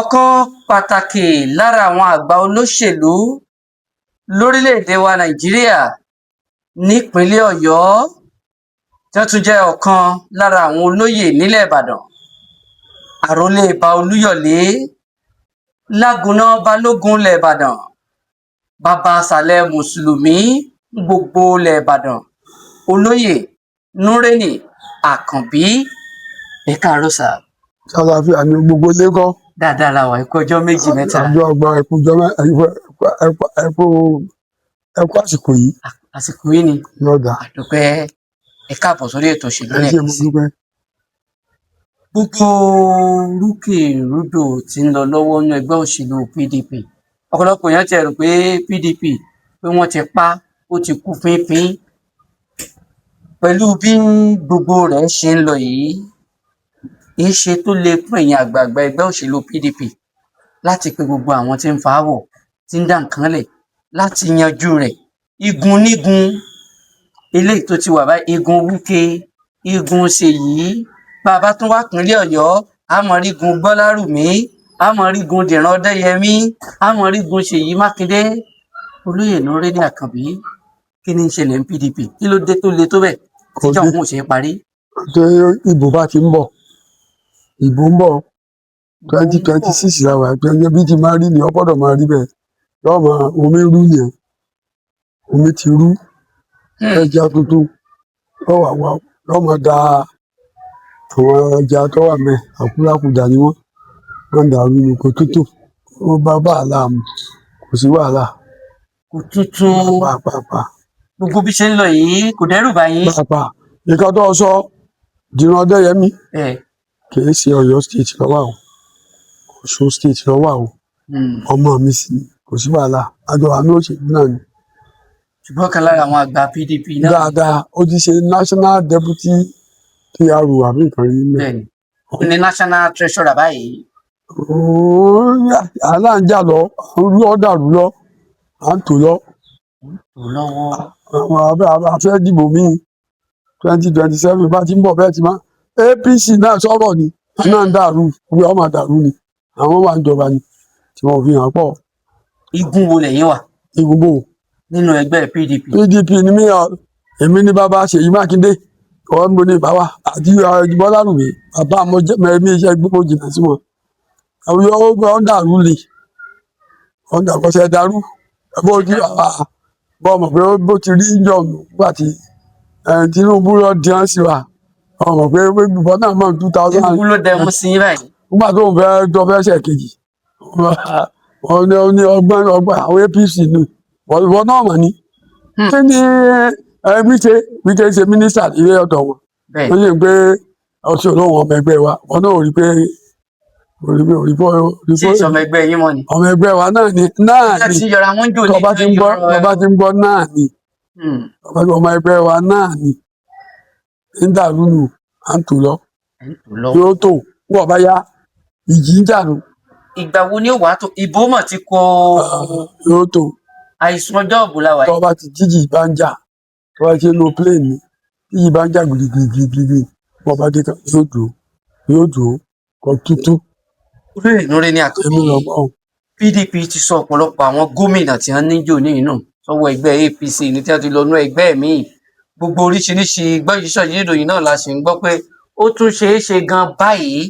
ọ̀kan pàtàkì lára àwọn àgbà olóṣèlú lórílẹ̀‐èdè wa Nàìjíríà nípínlẹ̀ Ọ̀yọ́ tí wọ́n tún jẹ́ ọ̀kan lára àwọn olóyè nílẹ̀ Ìbàdàn, àrólé Ìbà Olúyọ̀lé Lágúnná Balógun ilẹ̀ Ìbàdàn, bàbá àsàlẹ̀ mùsùlùmí gbogbo ilẹ̀ Ìbàdàn, olóyè Núrénì Àkànbí. Ẹ káàárọ̀ sà. Ṣàlàáfíà ni gbogbo ilé kọ́. Dáadáa la wà, ẹ kú ọjọ́ méjì mẹ́ta. Àjọ ọgbà ẹkú àsìkò yìí. Àsìkò yìí ni Yọ̀dà. àdúpẹ́. Ẹ káàbọ̀ sórí ètò òṣèlú Ẹ ṣé lẹ́ẹ̀kan mo sí. dúpẹ́. Gbogbo rúkèrúdò tí ń lọ lọ́wọ́ nínú ẹgbẹ́ òṣèlú PDP, ọ̀pọ̀lọpọ̀ èèyàn ti rò pé PDP pé wọ́n ti pa, ó ti kú fínfín. Pẹ̀lú bí gbogbo rẹ̀ ṣe ń lọ yìí, èéṣe tó le fún ẹ̀yin àgbààgbà ẹgbẹ́ òṣèlú PDP láti pe gbogbo àwọn tí ń fa áwọ̀, tí ń dá nǹkan lẹ̀, láti yanjú rẹ̀ igun nígun. Eléyìí tó ti wà báyìí, igun Wike, igun Ṣèyí, bá a bá tún wá ìpínlẹ̀ Ọ̀yọ́, a máa rí igun Gbọ́lárùmí, a máa rí igun Dìran Ọdẹ́yẹmí, a máa rí igun Ṣèyí Mákindé. Olóyè Núrénì Àkànbí, kí ni ń ṣẹlẹ̀ ní PDP? Kí ló dé tó le tó bẹ́ẹ̀ tíjà òun ò ṣe é parí? Ṣé ìbò bá ti ń bọ̀? Ìbò ń bọ̀ 2026 la wà. Ẹgbẹ́ bí ti máa rí ni ó gbọ́dọ̀ máa rí bẹ́ẹ̀. Omi rú yẹn. Omi ti rú. Ẹja tuntun yóò máa da àwọn ẹja tó wà mẹ́. Àkúrákudà ni wọ́n. Wọ́n dàrú ni kò tútù. Wọ́n bá wàhálà mu. Kò sí wàhálà. Kò tuntun. Pàápàá. Gbogbo bí ṣe ń lọ yìí kò dẹ́rù bá yín. Pàápàá. Nǹkan tó sọ Dìran Ọdẹ́yẹmí kì í ṣe Ọ̀yọ́ state ló wà o. Ọ̀ṣun state ló wà o. Ọmọ mi sì ni, kò sí wàhálà. Àjọ àmì òṣèlú náà ni. Ṣùgbọ́n kan lára àwọn àgbà PDP náà. Dáadáa, ó ti ṣe national deputy PRO àbí nǹkan yìí mẹ́. Bẹ́ẹ̀ni, ó ní national treasurer báyìí. Aláǹjà lọ, àwọn ọ̀dàrú lọ, à ń tò lọ. Tò lọ́wọ́. Àwọn afẹ́ dìbò míì 2027 bá ti ń bọ̀ bẹ́ẹ̀ ti máa. APC náà sọ̀rọ̀ ni, náà ń dàrú, ìwé ọmọ dàrú ni. Àwọn wà ń jọba ni, tí wọ́n fi hàn pọ̀. Igun wo lẹ̀yin wà Ìgbòho. nínú ẹgbẹ́ PDP? PDP ni mí, èmi ní bàbá Ṣèyí Mákindé, ọ̀rọ̀ mi ní bàbá àti Gbọ́lárùmí, bàbá mi iṣẹ́ gbogbo jìnnà sí wọn. Àwọn yóò ń dàrú lè, wọ́n dàgbọ́sẹ̀ dàrú. Bó ti bọ́ mọ̀ pé bó ti rí jọ̀nù nígbà tí Tinubu lọ dín sí wa, ọmọ pé gbogbo náà mọ̀ 2000. Tinubu ló dẹmu sí yín báyìí. Nígbà tó ń fẹ́ ṣe kejì, wọ́n ní ọgbọ́n àwọn APC nù, wọ́n náà mọ̀ ní. Kí ni Wike ṣe mínísítà ilé ọ̀dọ̀ wọn? Wọ́n lè gbé ọtí olóhùn ọmọ ẹgbẹ́ wa, wọ́n náà rí pé Sí ìṣọmọ ẹgbẹ́ yín mọ́ ni. ọmọ ẹgbẹ́ wa náà ni Ti yọra wọn jò ní. tọba ti ń gbọ́ náà ni ọmọ ẹgbẹ́ wa náà ni ń dàrú nù à ń tò lọ yóò tò wọ́n bá yá ìjì ń dàrú. Ìgbà wo ni ó wàá tó? Ìbò mọ̀ ti kọ yóò tò. àìsàn ọjọ́ òbúlà wáyé. tọba ti jíjì bá ń jà tọba ti ń lo plane ni jíjì bá ń jà gidigidi wọ́n bá dé kan yóò dùn kọ tútù. Olóyè Núrénì Àkànbí, PDP ti sọ ọ̀pọ̀lọpọ̀ àwọn gómìnà tí wọ́n níjò ní inú sọ́wọ́ ẹgbẹ́ APC ní tí wọ́n ti lọ nú ẹgbẹ́ míì. Gbogbo oríṣiríṣi gbọ́yìísọ̀ yìí ìròyìn náà la sì ń gbọ́ pé ó tún ṣeé ṣe gan báyìí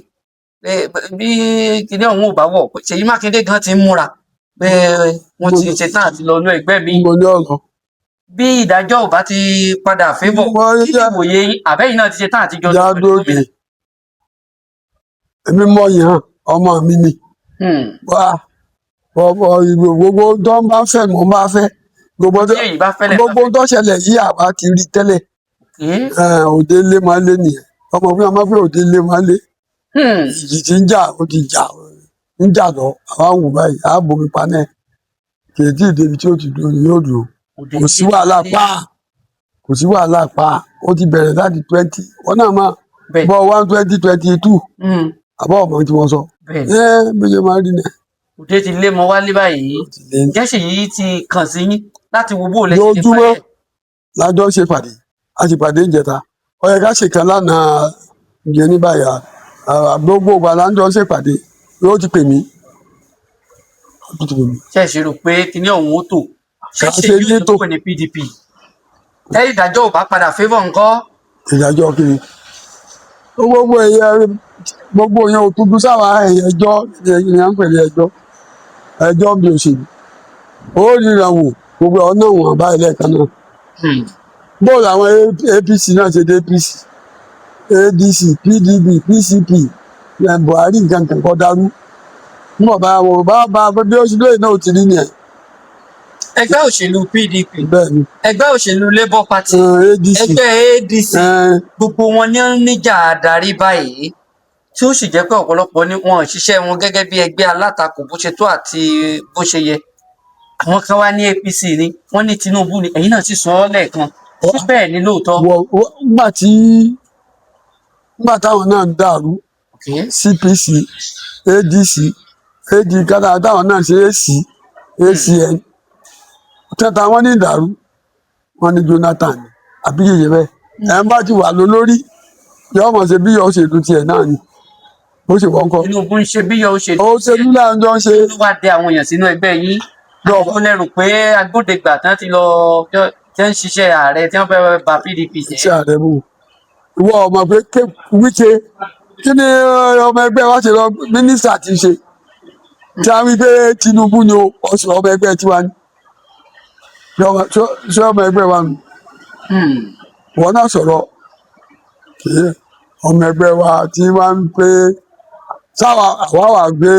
bí kinní ọ̀hún ò bá wọ̀. Ṣèyí Mákindé gan ti ń múra pé wọ́n ti ṣe tán àti lọ nú ẹgbẹ́ míì. Bí ìdájọ́ ò bá ti padà favour kí ni ìwòye àbẹ́yìn náà ti ṣe tán àti jọ gómìnà. Èmi mọ̀ yàn ọmọ mi ni. Gbogbo tó ń bá fẹ́ mo máa fẹ́. Gbogbo tó ṣẹlẹ̀ yìí àwa ti rí tẹ́lẹ̀. Òde lé máa lé nìyẹn. Ọmọ fún yàrá máa fẹ́ òde lé máa lé. Ìjì ti ń jà ó ti jà ń jà lọ. Àwa ń wò báyìí, àá bomi panẹ́. Kì í tí ì débi tí ó ti dúró ni yóò dúró. Kò sí wàhálà pa. Ó ti bẹ̀rẹ̀ láti 20. Wọ́n náà máa bọ̀ 2022. Àbọ̀ ọmọ tí wọ́n sọ. Bí ṣe máa rí ni. Òde ti lé mọ wálé báyìí. Jẹ́sì yìí ti kàn sí yín láti wo bó lẹ ṣe lójúmọ́ lájọ́ ṣe pàdé. A ṣe pàdé ìjẹta. Ó yẹ ká ṣe kan lánàá ìjẹ ní báyà. Gbogbo ìgbà lájọ́ ṣe pàdé. yóò ti pè mí ó ti pè mí. ṣe é ṣe rò pé kíní ọ̀hún ó tò ṣé Kà á ṣe ṣe yóò létò tó pè ní PDP tẹ́lẹ̀ ìdájọ́ ò bá padà favour ńkọ́. ìdájọ́ kiri gbogbo ẹ̀yẹ gbogbo yẹn ò tuntun sáwà ẹjọ́ ìyẹn ń pèlè ẹjọ́ bí òṣèlú ó ríra wò gbogbo ọ̀nà wọn báyìí lẹ́ẹ̀kan náà bóòlù àwọn APC náà ṣe dé APC ADC PDP PCP Buhari nǹkan kan kọ́ dárú nígbà bá wọn bá bí ó ṣe lóye náà ò ti rí nìyẹn. ẹgbẹ́ òṣèlú PDP bẹ́ẹ̀ ni ẹgbẹ́ òṣèlú Labour Party ADC ẹgbẹ́ ADC gbogbo wọn ní níjà adarí báyìí tí ó sì jẹ́ pé ọ̀pọ̀lọpọ̀ ni wọn ò ṣiṣẹ́ wọn gẹ́gẹ́ bí ẹgbẹ́ alátakò bó ṣe tó àti bó ṣe yẹ àwọn kan wá ní APC ni wọ́n ní Tinubu ni ẹ̀yin náà sì sọ ọ́ lẹ́ẹ̀kan ṣé bẹ́ẹ̀ ni lóòótọ́. nígbà táwọn náà ń dàrú CPC ADC AD kádà táwọn náà ṣe AC ACN tẹ́ta wọn ní ìdàrú wọn ní Jonathan àbí yèyé bẹ́ẹ̀ ẹ̀ ń bá ti wà lólórí yọ ọmọ ṣe bí yọ òṣèlú tiẹ̀ náà ni ó ṣe wọ́n kọ́. Tinubu ń ṣe bí yọ òṣèlú náà ń jọ ṣe. ló wá dé àwọn èèyàn sínú ẹgbẹ́ yín ó lẹ́rù pé agbódegbà tí wọ́n ti lọ tí wọ́n ń ṣiṣẹ́ ààrẹ tí wọ́n fẹ́ ba PDP jẹ́. iṣẹ́ ààrẹ bò ìwọ ọmọ pé Wike kí ni ọmọ ẹgbẹ́ wa ṣe lọ mínísítà ti ṣe tí a wí pé Tinubu ni ọ̀sùn ọmọ ẹgbẹ́ tiwa ni ṣé ọmọ ẹgbẹ́ wa nù wọn náà sọ̀rọ̀ kì í ọmọ ẹgbẹ́ wa tí wọ́n ń pé sáwà àwa wà gbé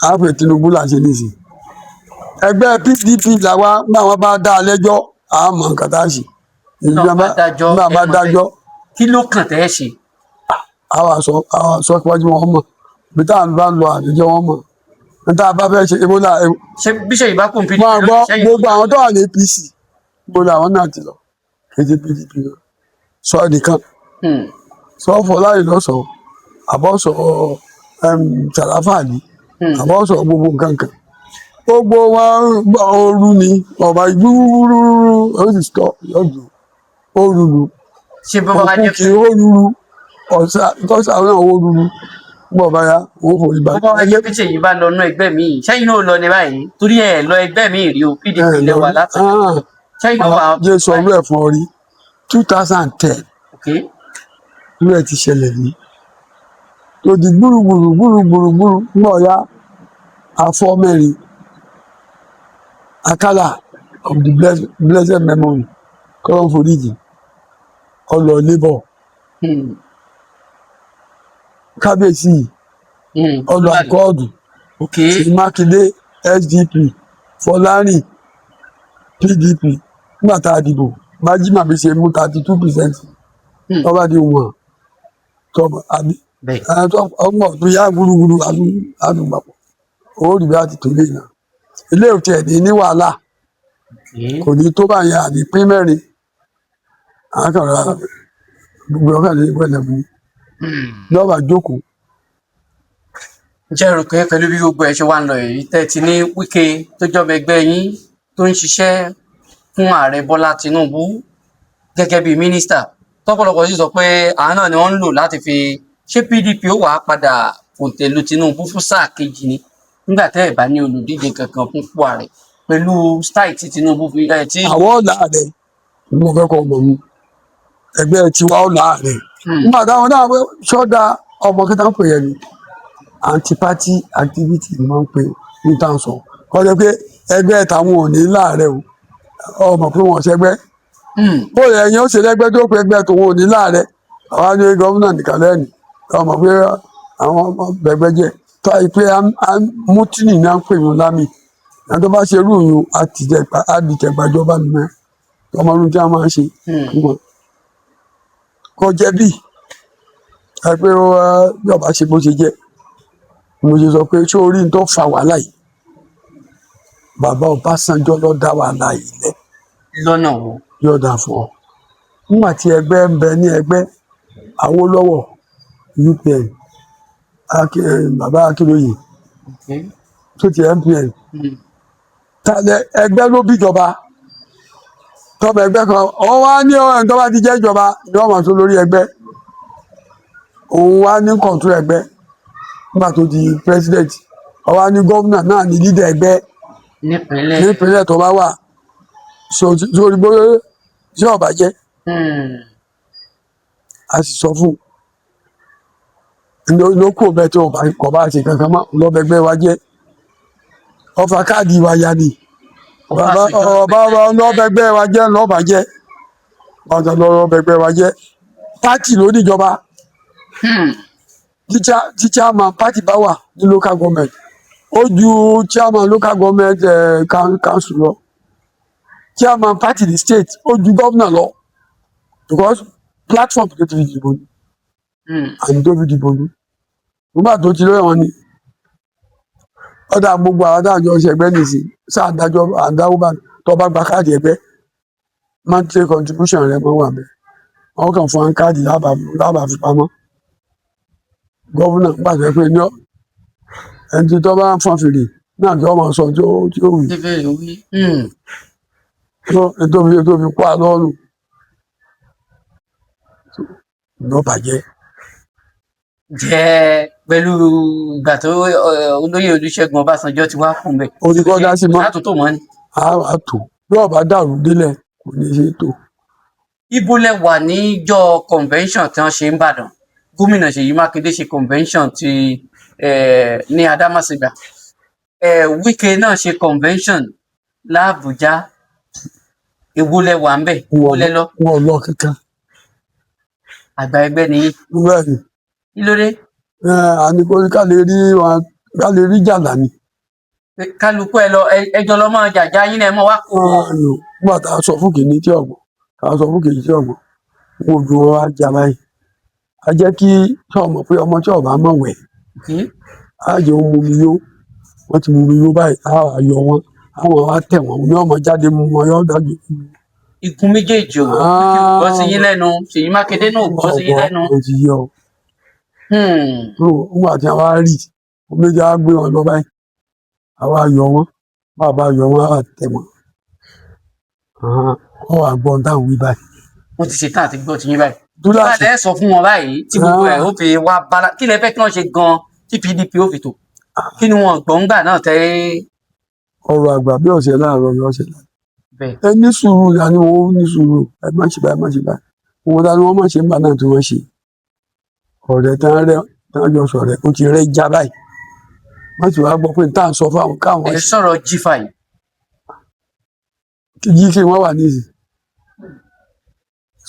àpè Tinubu là ṣe nìsín ẹgbẹ́ PDP làwa nígbà wọn bá dá a lẹ́jọ́ àmọ́ nǹkan tá a ṣe nígbà bá dájọ́ kí ló kàn tẹ́ ẹ ṣe. àwa sọ síwájú wọn mọ̀ bí táwọn bá ń lọ àdéjọ́ wọn mọ̀ níta bá fẹ́ ṣe ebola. ṣé bíṣẹ́ ìbá kún PDP máa gbọ́ gbogbo àwọn tó wà ní APC gbogbo àwọn náà ti lọ kéde PDP náà sọ nìkan sọ Fọláyìn lọ́sọ̀ọ́ àbọ̀sọ̀ Sàràfàdì àbọ̀sọ̀ gbogbo nǹkan kan gbogbo wọn ooru ni ọba gbúrúrú ó sì tọ yọjú ooruru ṣé bàbá wa jẹ́ kí ooruru tọ́sà náà ooruru gbọ́ báyà wọ́n forí bá. bàbá wa jẹ́ pé ṣèyí bá lọ nú ẹgbẹ́ mi sẹ́yìn náà lọ ní báyìí torí ẹ̀ lọ ẹgbẹ́ mi rí o PDP lẹ́wà látọ̀ sẹ́yìn náà wà. jẹ́ sọ ọdún ẹ̀ fún ọ rí 2010 irú ẹ̀ ti ṣẹlẹ̀ rí tó di gbúrúgbúrú ńgbọ̀ ya afọ mẹ́rin Akala of the blessed memory kọ́lọ́n foríjì ọlọ Labour kábíyèsí ọlọ akọọdù Mákindé SDP Fọlárìn PDP nígbà tá a dìbò Májímàbí ṣe mú 32% lọ́ba di wọn tọ́ba àbí ọgbọ̀n tó yá gbúrúgbúrú àdùgbàpọ̀ ó rí bí a ti tó lé náà ilé òtí ẹ̀ ní wàhálà kò ní tó bá yẹn àní pín mẹ́rin àkàrà gbogbo ọkàn lè gbẹ̀lẹ̀ mú lọ́ba jókòó. jẹ́ rò pé pẹ̀lú bí gbogbo ẹ̀ ṣe wá ń lọ èyí tẹ́ ti ní Wike tó jọba ẹgbẹ́ yín tó ń ṣiṣẹ́ fún ààrẹ Bọ́lá Tinubu gẹ́gẹ́ bí mínísítà tọ́pọ̀lọpọ̀ sì sọ pé àwọn náà ni wọ́n ń lò láti fi ṣé PDP ó wàá padà fòǹtẹ̀lù Tinubu fún sáà kejì ni nígbà tẹ́ ẹ̀ bá ní olùdíje kankan fún ipò ààrẹ pẹ̀lú style tí Tinubu fi tí. àwọn ọ̀la rẹ̀ ni mo fẹ́ kọ́ ọmọ mi ẹgbẹ́ tiwa ọ̀la rẹ̀ nígbà táwọn náà ṣọ́dá ọmọ kẹta ń pè yẹn ni anti-party activity ni wọ́n ń pè ní tàǹsọ kọ́ jẹ́ pé ẹgbẹ́ táwọn ò ní láàrẹ̀ o ọmọ pé wọ́n ṣẹgbẹ́ bóyá ẹ̀yin ó ṣe lẹ́gbẹ́ tó pé ẹgbẹ́ tòun ò ní láàrẹ̀ àwọn ní gómìnà nìkan lẹ́nu ọmọ pé àwọn ọmọ bẹ̀gbẹ́ jẹ́ tó àyè pé mútínì náà ń pè wọn lámì ẹni tó bá ṣe irú yun àdìjẹgbàjọba nìyẹn ọmọ ọdún tí a máa ń ṣe wọn kò jẹ̀bi ẹ pé bí ọba ṣe bó ṣe jẹ́ mo ṣe sọ pé ṣé orí tó fa wàhálà yìí bàbá Ọbásanjọ́ ló dá wàhálà yìí lẹ̀ lọ́nà wo yóò dà fún ọ nígbà tí ẹgbẹ́ ń bẹ ní ẹgbẹ́ Awólọ́wọ̀ UPN bàbá Akínlóye tó ti MPN tàlẹ ẹgbẹ́ ló bí ìjọba tọmọ ẹgbẹ́ kan òun wá ní ọ̀rẹ́ tó bá ti jẹ́ ìjọba ni wọ́n máa tó lórí ẹgbẹ́ òun wá ní kọ̀ǹtù ẹgbẹ́ nígbà tó di president ọwọ́ ní gómìnà náà ní leader ẹgbẹ́ nípínlẹ̀ tó bá wà sórí bóyá tí ọba jẹ́ a sì sọ fún ló kó bẹ́ẹ̀ tí kò bá ṣe kankan mọ́ lọ́bẹ̀gbẹ́ wa jẹ́ ọfà káàdì wa ya ni ọba lọ́bẹ̀gbẹ́ wa jẹ́ lọ́ba jẹ́ ọ̀dọ̀ lọ́bẹ̀gbẹ́ wa jẹ́ pátì ló níjọba tí chairman pátì bá wà ní local government ó ju chairman local government council lọ chairman party the state ó ju gómìnà lọ because platform tó ti fi dìbò ni àmì tó fi dìbò ni nígbà tó ti lóye wọn ni ọ̀dà gbogbo àwọn adájọ́ ọ̀sẹ̀ ẹgbẹ́ nìsí sáà dájọ́ àdáwó bá tó bá gba káàdì ẹgbẹ́ monthly contribution rẹ mọ́ wà bẹ́ẹ̀ wọ́n kàn fún wọn káàdì lábàá fi pamọ́ gọ́vùnà pàṣẹ pé ní ẹni tó bá ń fọ́n fèrè náà kí wọ́n máa sọ tí ó wù tó fi kó àlọ́ọ̀lù ló bàjẹ́. Jẹ́ pẹ̀lú ìgbà tó olóyè Olúṣẹ́gun Ọbásanjọ́ ti wá fún bẹ́ẹ̀. ó ti kọ́ dá sí mọ́ látò mọ́ ni. a tò bí ọba dàrú délẹ̀ kò ní ṣe tó. Ibo lẹ wà níjọ́ convention tí wọ́n ṣe ń bàdàn gómìnà Ṣèyí Mákindé ṣe convention ti ní Adámásingbà Wike náà ṣe convention l'Àbújá èwo lẹ wà ń bẹ̀ èwo lẹ lọ. wọn ò lọ kankan. àgbà ẹgbẹ́ ni. bẹ́ẹ̀ni. kí ló dé. àníkórí ká lè rí jàlá ni. kálukú ẹjọ lọ máa jàjà yín náà ẹ mọ wá kó. nígbà tá a sọ fún kìíní tí ọgbọ́n wọn ò ju wọn wá jà báyìí a jẹ́ kí ọmọ pé ọmọ tí ọba mọ̀ wẹ̀ á jẹ́ ohun mumi yó wọ́n ti mumi yó báyìí á wà yọ wọn àwọn wa tẹ̀ wọ́n ní ọmọ jáde mu wọn yọ dájú. Igun méjèèjì ò gbọ́ sí yín lẹ́nu Ṣèyí Mákindé náà ò gbọ́ sí yín lẹ́nu. ó ti yọ nígbà tí a wá rí omi jẹ́ á gbé wọn lọ báyìí àwa yọ wọn bàbá yọ wọn á tẹ̀ wọ́n wọ́n wà gbọ́n táwọn wí báyìí. wọ́n ti ṣe tán àti gbọ́ ti yín báyìí. ìbàdàn ẹ sọ fún wọn báyìí tí gbogbo ẹ̀ ó fi wá bala kí lẹ fẹ́ kí wọ́n ṣe gan-an tí PDP ó fi tò kí ni wọn gbọ̀ngbà náà tẹ́. ọ̀rọ̀ àgbà bí ọ̀sẹ̀ láàárọ̀ ni ọ̀sẹ̀ láàárọ̀. ẹ ní sùúrù ya ni wọn ní sùúrù ẹ má ṣe báyìí má ṣe báyìí wọn dá ni wọn má ṣe ń bá náà tí wọ́n ṣe ọ̀rẹ́ tán jọ sọ̀rẹ́ ó ti rẹ́ já báyìí wọ́n ti wá gbọ́ pé tá à ń sọ fáwọn káwọn. ẹ sọ̀rọ̀ G5. kí G5 wọn wà níyì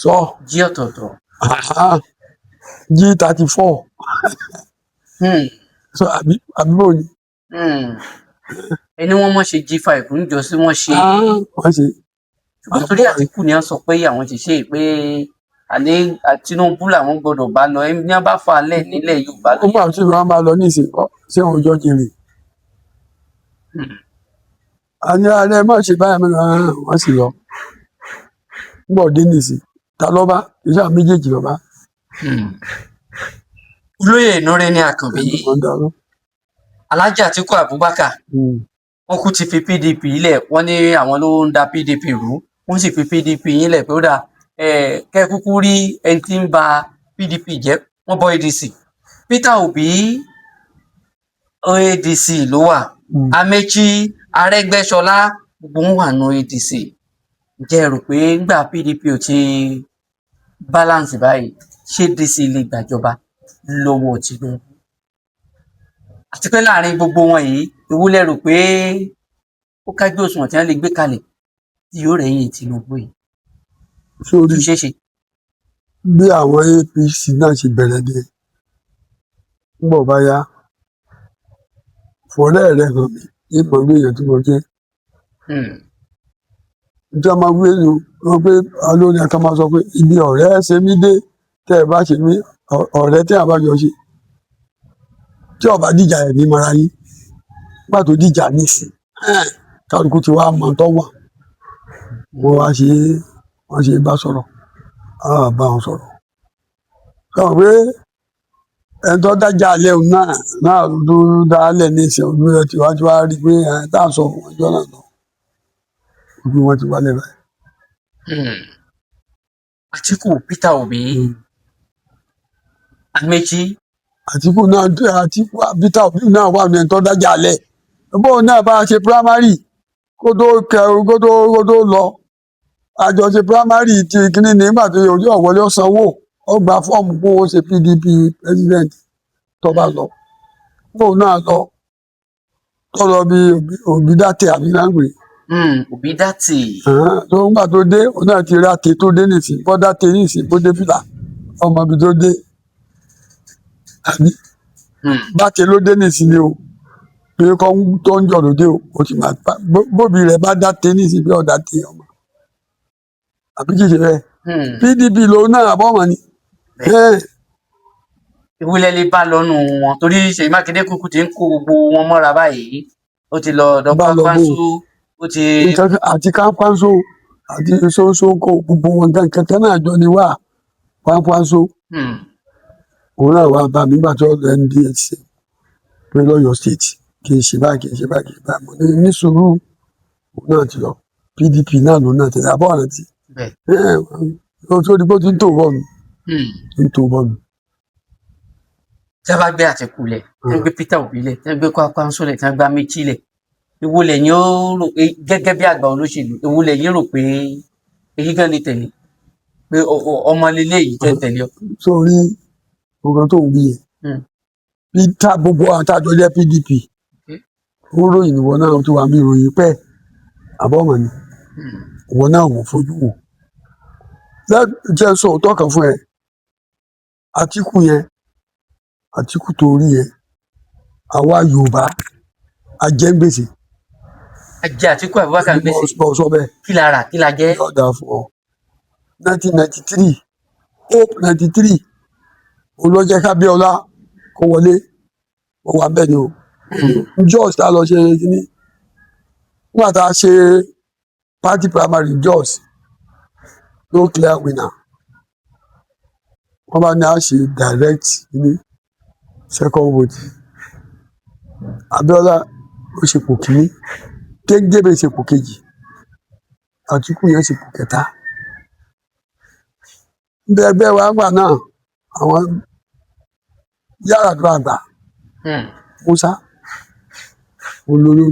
sọ. G ọ̀tọ̀ọ̀tọ̀. G34. so àbí bò ni. ẹni wọ́n mọ̀ ṣe G5 níjọ sí wọ́n ṣe. wọ́n ṣe. ṣùgbọ́n torí Àtíkù ni wọ́n sọ pé àwọn ti ṣe é pé àní Tinubu làwọn gbọ́dọ̀ bá lọ ẹni wọ́n bá fà á lẹ̀ nílẹ̀ Yorùbá. ó máa tí wọ́n bá lọ ní ìsìnkú ṣé wọn jọ jèrè. àní ààrẹ má ṣe báyìí mẹ́rin wọ́n sì lọ. ń bọ̀ dé nìsín ta lọ́ba iṣẹ́ méjèèjì lọ́ba. olóyè Ìnúre ní Àkànbí Alhaji Atiku Abubakar wọ́n kú ti fi PDP lẹ̀ wọ́n ní àwọn ló ń da PDP rú wọ́n sì fi PDP yín lẹ̀ pé ó dà kẹ́ kúkú rí ẹni tí ń ba PDP jẹ́ wọ́n bọ́ ADC Peter Obi ADC ló wà Amechi Arẹ́gbẹ́ṣọlá gbogbo wọn wà nù ADC ǹjẹ́ ẹ rò pé nígbà PDP ò ti balance báyìí ṣé DC lè gbàjọba lọ́wọ́ Tinubu àti pé láàrin gbogbo wọn yìí ewu lẹ rò pé ó kájú òṣùwọ̀n tí wọ́n lè gbé kalẹ̀ tí yóò rẹ̀yìn Tinubu yìí. sórí ṣeéṣe. bí àwọn APC náà ṣe bẹ̀rẹ̀ dé ń bọ̀ bá yá fọ̀rẹ́ rẹ̀ hàn mí ìmọ̀ bí èèyàn tí mo jẹ́. nítorí a máa gbé nu wọn pé alóni ẹ̀ka máa sọ pé ibi ọ̀rẹ́ ṣe mí dé tẹ́ ẹ bá ṣe mí ọ̀rẹ́ tí a bá jọ ṣe tí ọba dìjà ẹ̀ ní mara yín nígbà tó dìjà nísìn kálukú ti wá mọ tó wà wọ́n ṣe bá sọ̀rọ̀ àwọn bá wọn sọ̀rọ̀ sọ pé ẹni tó dájà alẹ́ òun náà ló dá alẹ́ ní ìsìn ojú rẹ̀ tí wájú wá rí i pé tá à ń sọ fún ọjọ́ náà lọ ojú wọn ti wálé báyìí. Atiku Peter Obi Amechi Àtìkù náà Àtìkù Peter Obi náà wà ní ẹni tó dájà lẹ̀ bóun náà bá ṣe primary kó tó lọ àjọṣe primary ti kíní nígbà tó yẹ ojú ọ̀wọ́lé ọ̀sánwó ó gba fọ́ọ̀mù kó o ṣe PDP president tó bá lọ bóun náà lọ tó lọ bí Òbídàtẹ àbí láǹgbè Òbídàtẹ. tó ń gbà tó dé òun náà ti rí àtẹ tó dé nìsín bọ́dá tẹ nìsín bó dé fìlà ọmọ ibi tó dé àbí bàtẹ ló dé nìsín ni o pé kọ́ tó ń jọ lóde o ó ti máa pa bóbi rẹ̀ bá dá tẹ nìsín bí ọ̀dà tẹ ọmọ àbí kìí ṣe bẹ́ẹ̀ PDP lòun náà àbọ̀mọ̀ ni. ìwúlẹ̀ lè bá lọ́nu wọn torí Ṣèyí Mákindé kúkú ti ń kó gbogbo wọn mọ́ra báyìí ó ti lọ ọ̀dọ̀ Kwankwaso ó ti. àti Kwankwaso àti Sosoko gbogbo wọn gan kankan náà jọ ni wá Kwankwaso òun náà wà bá mi gbàtọ́ NDS pé lọ́yọ̀ state kì í ṣe báyìí kì í ṣe báyìí kì í báyìí mo ní sùúrù òun náà ti lọ PDP náà lòun náà tẹ̀lé àbọ̀ àrántí tó di bó ti ń tò bọ́ọ̀lù ń tò bọ́ọ̀lù. tí a bá gbé Àtìkù lẹ̀ tí wọ́n gbé Peter Obi lẹ̀ tí wọ́n gbé Kwankwaso lẹ̀ tí wọ́n gbé Amaechi lẹ̀ èwo lẹ̀yin ó rò pé gẹ́gẹ́ bí àgbà olóṣèlú èwo lẹ̀yin rò pé èyí gan lè tẹ̀lé pé ọmọ lílé yìí tẹ̀lé ọ. sórí nǹkan tó ń bí yẹn Peter gbogbo àtàjọ jẹ́ PDP ó ròyìn ìwọ náà tó wà mí ìròyìn pẹ́ àbọ̀mọ̀ ni ìwọ náà wò fojú wò jẹ́ sọ òótọ́ kan fún ẹ Àtìkù tó rí yẹn àwa Yorùbá ajẹ́ngbèsè. ajẹ́ Àtìkù Abubakar gbèsè sọ bẹ́ẹ̀ kí la rà kí la jẹ́. yọ̀ọ̀dà fún ọ 1993 hope 93 olójẹ́ kábíọ́lá kó wọlé ó wà bẹ́ẹ̀ ni o Jos tá a lọ ṣe kíní nígbà tá a ṣe party primary Jos no clear winner wọ́n bá ní a ṣe direct ní second vote Abíọ́lá ó ṣe pò kíní Kéńgébé ṣe pò kejì Àtìkù yẹn ṣe pò kẹta níbi ẹgbẹ́ wa gbà náà àwọn Yar'Adua àgbà Musa olórí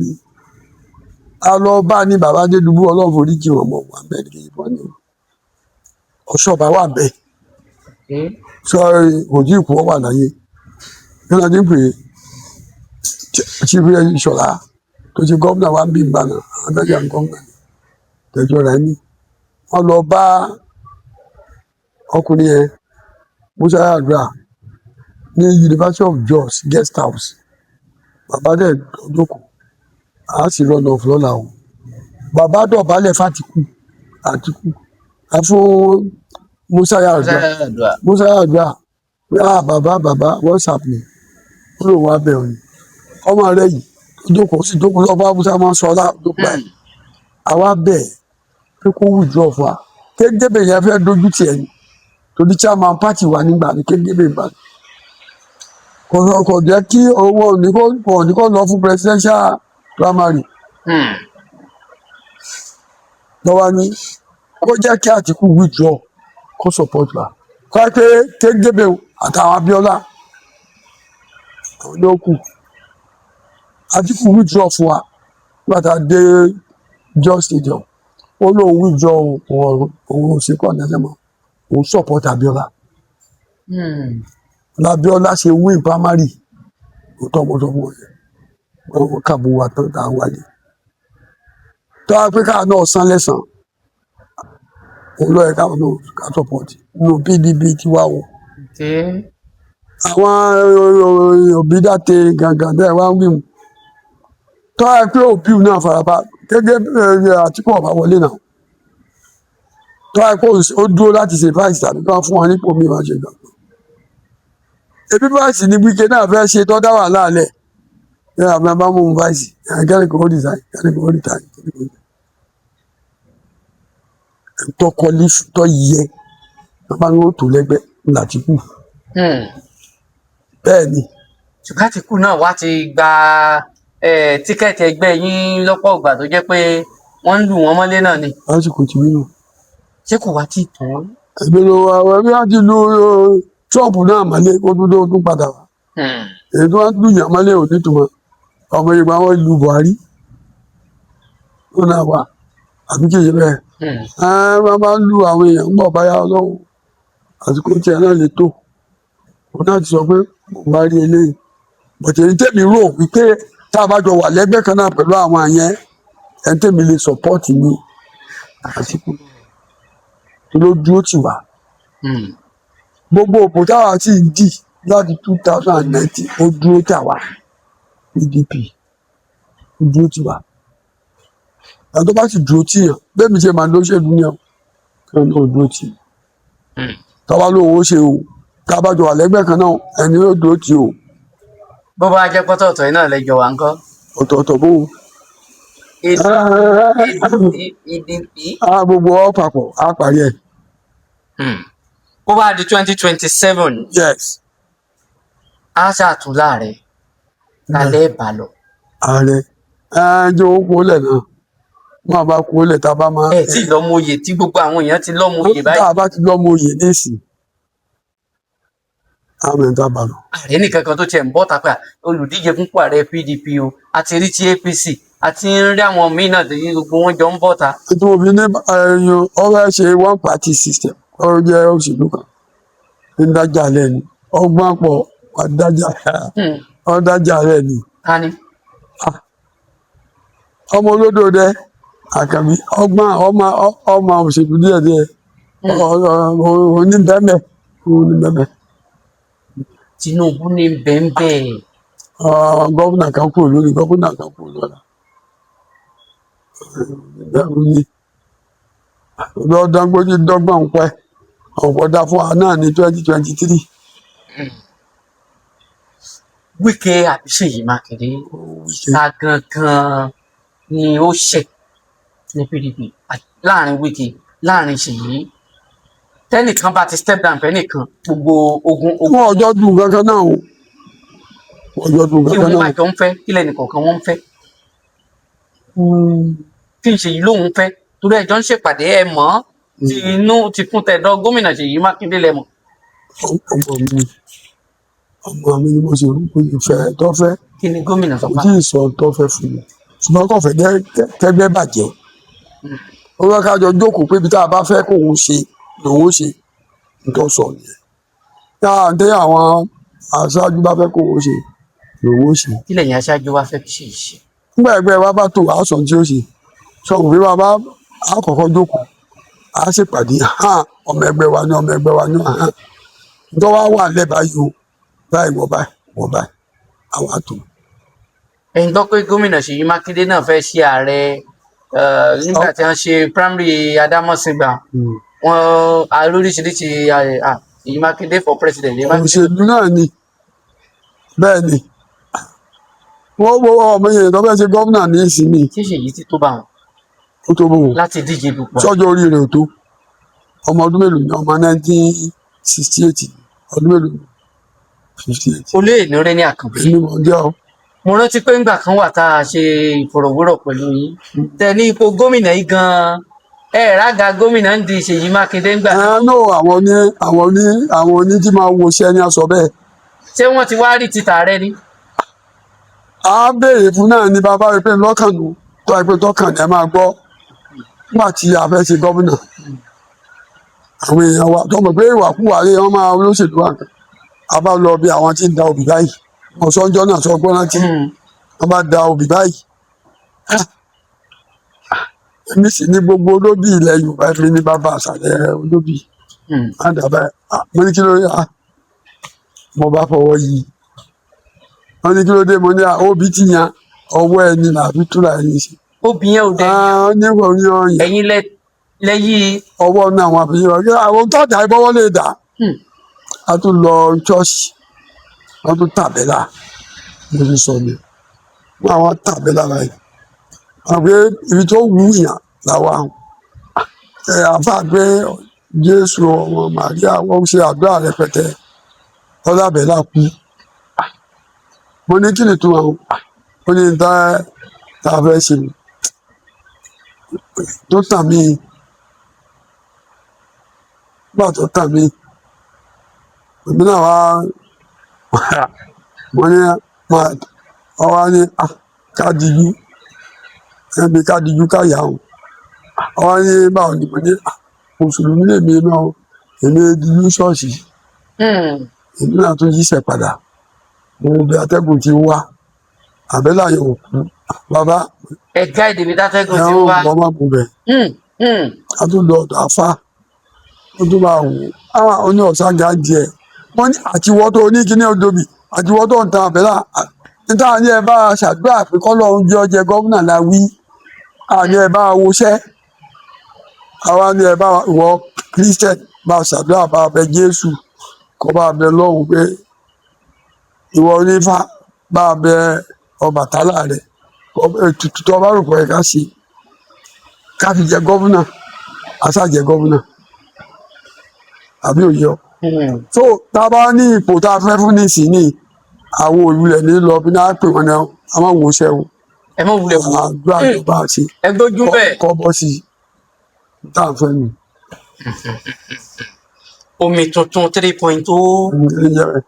a lọ bá ní bàbá Adédùbú Ọlọ́run foríjì wọn mọ̀ wà bẹ́ẹ̀ kì í bọ́ ní Ọ̀ṣọ́ba wà bẹ́ẹ̀ sọ òjì ìkú wà láyé kí ló dé pé chief Ìṣọ̀lá tó ṣe gómìnà wa ń bí ìgbà náà adájà ń gómìnà tẹjọ rẹ ní wọn lọ bá ọkùnrin yẹn Musa Yar'Adua ní University of Jos guest house bàbá dẹ̀ jókòó a sì lọ́nà ọ̀fọlọ́lá o bàbá dọ̀bálẹ̀ f'Àtìkù fún Musa Yar'Adua bàbá what's happening ó lò wá bẹ̀ òní ọmọ rẹ yìí jókòó sì jókòó lọ́ba Musa máa ń sọ ọ́lá jókòó ẹ̀ àwa bẹ̀ pé kó withdraw fún wa Kéńgébé yẹn fẹ́ dojú tiẹ̀ ni torí chairman party wà nígbà ní Kéńgébé ìgbà kò jẹ́ kí owó ní kó lọ fún presidential primary lọ́wọ́ ní kó jẹ́ kí Àtìkù withdraw kó support wa kó wá pé Kéńgébé àtàwọn Abíọ́lá ló kù Àtìkù withdraw fún wa nígbà tá a dé Jos stadium ó lóun withdraw òun ṣe kọ́ ọ̀nà ẹ̀sẹ̀ mọ́ òun support Abíọ́lá l'Abíọ́lá ṣe win primary ó tọmọtọmọ yẹn wọn kàbó wa tán tá a wáyé tó a pé káà náà san lẹ́sàn òun lọ yẹ káwọn náà ká support nínú PDP ti wá wọ. àwọn Òbídàtẹ gangan bẹ́ẹ̀ wá ń wí mu tó a pé Òbí náà farapa gẹ́gẹ́ Àtìkù ọba wọlé náà tó a pé ó dúró láti ṣe vice tàbí kí wọ́n fún wọn nípò mi máa ṣe gbàgbọ́. ebi vice ni Wike náà fẹ́ ṣe tó dá wàhálà alẹ́ ẹ àmì àbámu vice kẹ́ni kò resign kẹ́ni kò resign tó kọ́lé tó yẹ wọ́n bá ní ó tó lẹ́gbẹ́ l'Àtìkù. bẹ́ẹ̀ ni. ṣùgbọ́n Àtìkù náà wá ti gba tíkẹ́ẹ̀tì ẹgbẹ́ yín lọ́pọ̀ ìgbà tó jẹ́ pé wọ́n ń lù wọ́n mọ́lé náà ni. lásìkò tí nínú. ṣé kò wá tí tán. ìgbèrò àwọn ẹbí láti lu Trump náà mọ́lé kó tún padà wá. èyí tó wá ń lùyàn mọ́lẹ̀ ò nítumọ̀ ọmọ Yorùbá wọn lu Buhari ó náà wà àbí kì í ṣe bẹ́ẹ̀ wọ́n bá ń lu àwọn èèyàn ń bọ̀ báyà Ọlọ́run àsìkò tiẹ̀ náà lè tó òun náà ti sọ pé Buhari eléyìí bọ̀tẹ̀ ní tèmi rò wípé tá a bá jọ wà lẹ́gbẹ́ kan náà pẹ̀lú àwọn àyẹn ẹni tèmi lè sọpọ́ọ̀tì ní àsìkò tó ló dúró tì wá gbogbo òpó táwa sì ń dì láti 2019 ó dúró tà wá PDP ó dúró tì wá àwọn tó bá sì dúró tì yàn bẹ́ẹ̀ mi ṣe máa lóṣèlú ní ọ kí wọn náà dúró tì táwa lóun ó ṣe o tá a bá jọ wà lẹ́gbẹ́ kan náà ẹni yóò dúró tì o. bó bá jẹ́ pọ́tọ̀ọ̀tọ̀ yìí náà lẹ́jọ́ wa ń kọ́. ọ̀tọ̀ọ̀tọ̀ bó. PDP. gbogbo ọ papọ̀ á parí ẹ̀. bó bá di 2027. yes. a ṣàtúnlá rẹ̀ lálẹ́ ìbàlọ̀. ààrẹ jẹ́ owó kólẹ̀ náà máa bá kólẹ̀ tá a bá máa. ẹ tí lọ́mọ oyè tí gbogbo àwọn èèyàn ti lọ́mọ oyè báyìí. tá a bá ti lọ́mọ oyè nísìn àmì ìta bàlọ̀. ààrẹ nìkan kan tó tiẹ̀ ń bọ́ tapẹ́ olùdíje fúnpọ̀ ààrẹ PDP o àti rí ti APC àti ń rí àwọn míín náà tí gbogbo wọn jọ ń bọ̀ ta. ètò òbí ní ọ̀rọ̀ ṣe one party system ọ̀rọ̀ jẹ́ òṣèlú kan ń dájà lẹ́nu ọgbọ́n pọ̀ ọ̀dájà rẹ̀ ni. ta ni. ọmọ olódò dẹ Àkànbí ọgbọ́n ọmọ òṣèlú díẹ̀díẹ̀ oníbẹ̀mẹ̀. Tinubu ní bẹ́ẹ̀nbẹ́ẹ̀. gómìnà kan kúrò lórí gómìnà kan kúrò lọ́la ìbẹ̀rù ni lọ́dọ́gbójú dọ́gbọ̀n ń pẹ́ ọ̀pọ̀ dá fún wa náà ní 2023. Wike àbí Ṣèyí Mákindé ta gangan ni ó ṣe ní PDP láàrin Wike láàrin Ṣèyí tẹnìkan bá ti step down fẹ́nìkan gbogbo ogun. wọn ọjọ́ dùn kankan náà o ọjọ́ dùn kankan náà. kí wọn máa jọ ń fẹ́ kí lẹ́nìkọ̀ọ̀kan wọn ń fẹ́. kí n Ṣèyí lóun fẹ́ torí ẹjọ́ ń ṣèpàdé ẹ mọ́ tí inú ti kún tẹ̀dọ̀ gómìnà Ṣèyí Mákindé lẹ́mọ̀. ọmọ mi ni mo ṣe rú pé ìfẹ́ tó fẹ́. kí ni gómìnà sọ fún mi. kò tí ì sọ tó fẹ́ fún mi ṣùgbọ́n kò fẹ́ kẹgbẹ́ bàjẹ́. ó fẹ́ ká jọ jókòó pé ibi tá a bá fẹ́ kó òun ṣe lòun ó ṣe nǹkan sọ nìyẹn. yáà ń tẹ́ àwọn aṣáájú bá fẹ́ kó òun ṣe lòun ó ṣe. kí lẹ́yìn aṣáájú wa fẹ́ ṣe ṣe. nígbà ẹgbẹ́ wa bá tó àásọ tí ó ṣe sọ̀rọ̀ pé wa bá àkọ́kọ́ jókòó a ṣèpàdé ọmọ ẹgbẹ́ wa ní ọmọ ẹgbẹ́ wa ní ǹjọ́ wa wà lẹ́bàá yìí o báyìí wọ́n báyìí àwọn àtò. ẹ̀yin gbọ́ pé gómìnà Ṣèyí Mákindé náà fẹ́ ṣe ààrẹ nígbà tí wọ́n ṣe primary Adámọ̀sìngbà wọn lóríṣiríṣi Ṣèyí Mákindé for president. òṣèlú náà ni bẹ́ẹ̀ ni wọ́n wo ọmọ yẹn tó fẹ́ ṣe gómìnà ní ìsinmi. ṣé Ṣèyí ti tó bá wọn. ó tó bó wọn láti díje dupò. sọ́jọ́ orí rẹ̀ ò tó ọmọ ọdún mélòó ni ọmọ 1968 ọdún mélòó ni 58. olè ìnúrẹ ní Àkànbí. èmi mọ̀ jẹ́ ọ. mo rántí pé ńgbà kan wà tá a ṣe ìfọ̀rọ̀wérọ̀ pẹ̀lú yín tẹ ní ipò gómìnà yìí gan-an rága gómìnà ń di Ṣèyí Mákindé ńgbà. no àwọn oní tí máa wo iṣẹ́ ni a sọ bẹ́ẹ̀. ṣé wọ́n ti wá rí títà rẹ ni. a béèrè fún náà ní bàbá rẹ pé lọ́kàn nù tó àìpé tọkàn ẹ máa gbọ́ nígbà tí a fẹ́ ṣe gómìnà àwọn èèyàn wa tó mọ̀ pé ìwàkúwà rẹ wọ́n máa olóṣèlú wa kan a bá lọ bí àwọn tí ń da òbí báyìí mo sọ́njọ́ náà sọ gbọ́n láti wọ́n bá da òbí báyìí èmi sì ní gbogbo olóbì ilẹ̀ Yorùbá fi ní bàbá àṣàlẹ̀ olóbì àdàbà mo ní kí ló yà mo bá fọwọ́ yìí wọ́n ní kí ló dé mo ní òbí ti yan ọwọ́ ẹni làbí túra ẹni ṣe. òbí yẹn ò dé. nígbà oní ọyàn. ẹ̀yin lẹ́yìn. ọwọ́ náà wọn àbí àwọn tó dà ìbọwọ́ lè dà. a tún lọ ṣọ́ọ̀ṣì wọ́n tún tàbẹ́là mo ti sọ ni àwọn tàbẹ́là báyìí wọ́n pé ibi tó wù yàn làwọn àfa gbé Jésù ọmọ Màríà wọ́n ṣe àdúrà rẹpẹtẹ ọlábẹ́là kú mo ní kí ni tó àwọn ó ní tá a fẹ́ ṣe tó tàn mí gbà tó tàn mí èmi náà wá wọ́n ní máa ọwọ́ ní ká dijú ẹbí ká dijú ká yà ó ọwọ́ ní báwo ni mo ní mùsùlùmí lèmi náà èmi dijú ṣọ́ọ̀ṣì èmi náà tún yíṣẹ́ padà mo bí atẹ́gùn ti wá àbẹ́là yóò kú bàbá ẹ̀ka ìdèbí tátẹ́gùn ti ẹ̀rọ wá. ọmọ bò bẹ̀ a tún lọ ọ̀dọ̀ afá ó tún máa wò àwọn oní ọ̀sán ga díẹ̀ wọ́n ní àtiwọ́ tó ní kíní odòbí àtiwọ́ tó ń tan àbẹ́là níta ní ẹ bá ṣàdúrà pé kọ́lọ́run jẹ́ ọjẹ́ gómìnà la wí àní ẹ bá woṣẹ́ àwa ní ẹ bá wọ Christian bá ṣàdúrà bá bẹ Jésù kọ́ bá bẹ lọ́hùn pé ìwọ onífá bá bẹ Ọbàtálá rẹ ètùtù tó bá rò pé ká ṣe ká fi jẹ gómìnà àṣàjẹ gómìnà àbí òye ọ. so tá a bá ní ipò tá a fẹ́ fún nísìnyí àwọn olùlẹ̀ ní lọ bí náà pè wọ́n náà a máa wò ṣẹ́ o ẹ mọ̀ wulẹ̀ wò. àdúrà tó bá a ṣe ẹ gbójú bẹ́ẹ̀. kọ́ bọ́ sí i tá a fẹ́ nù. omi tuntun 3.0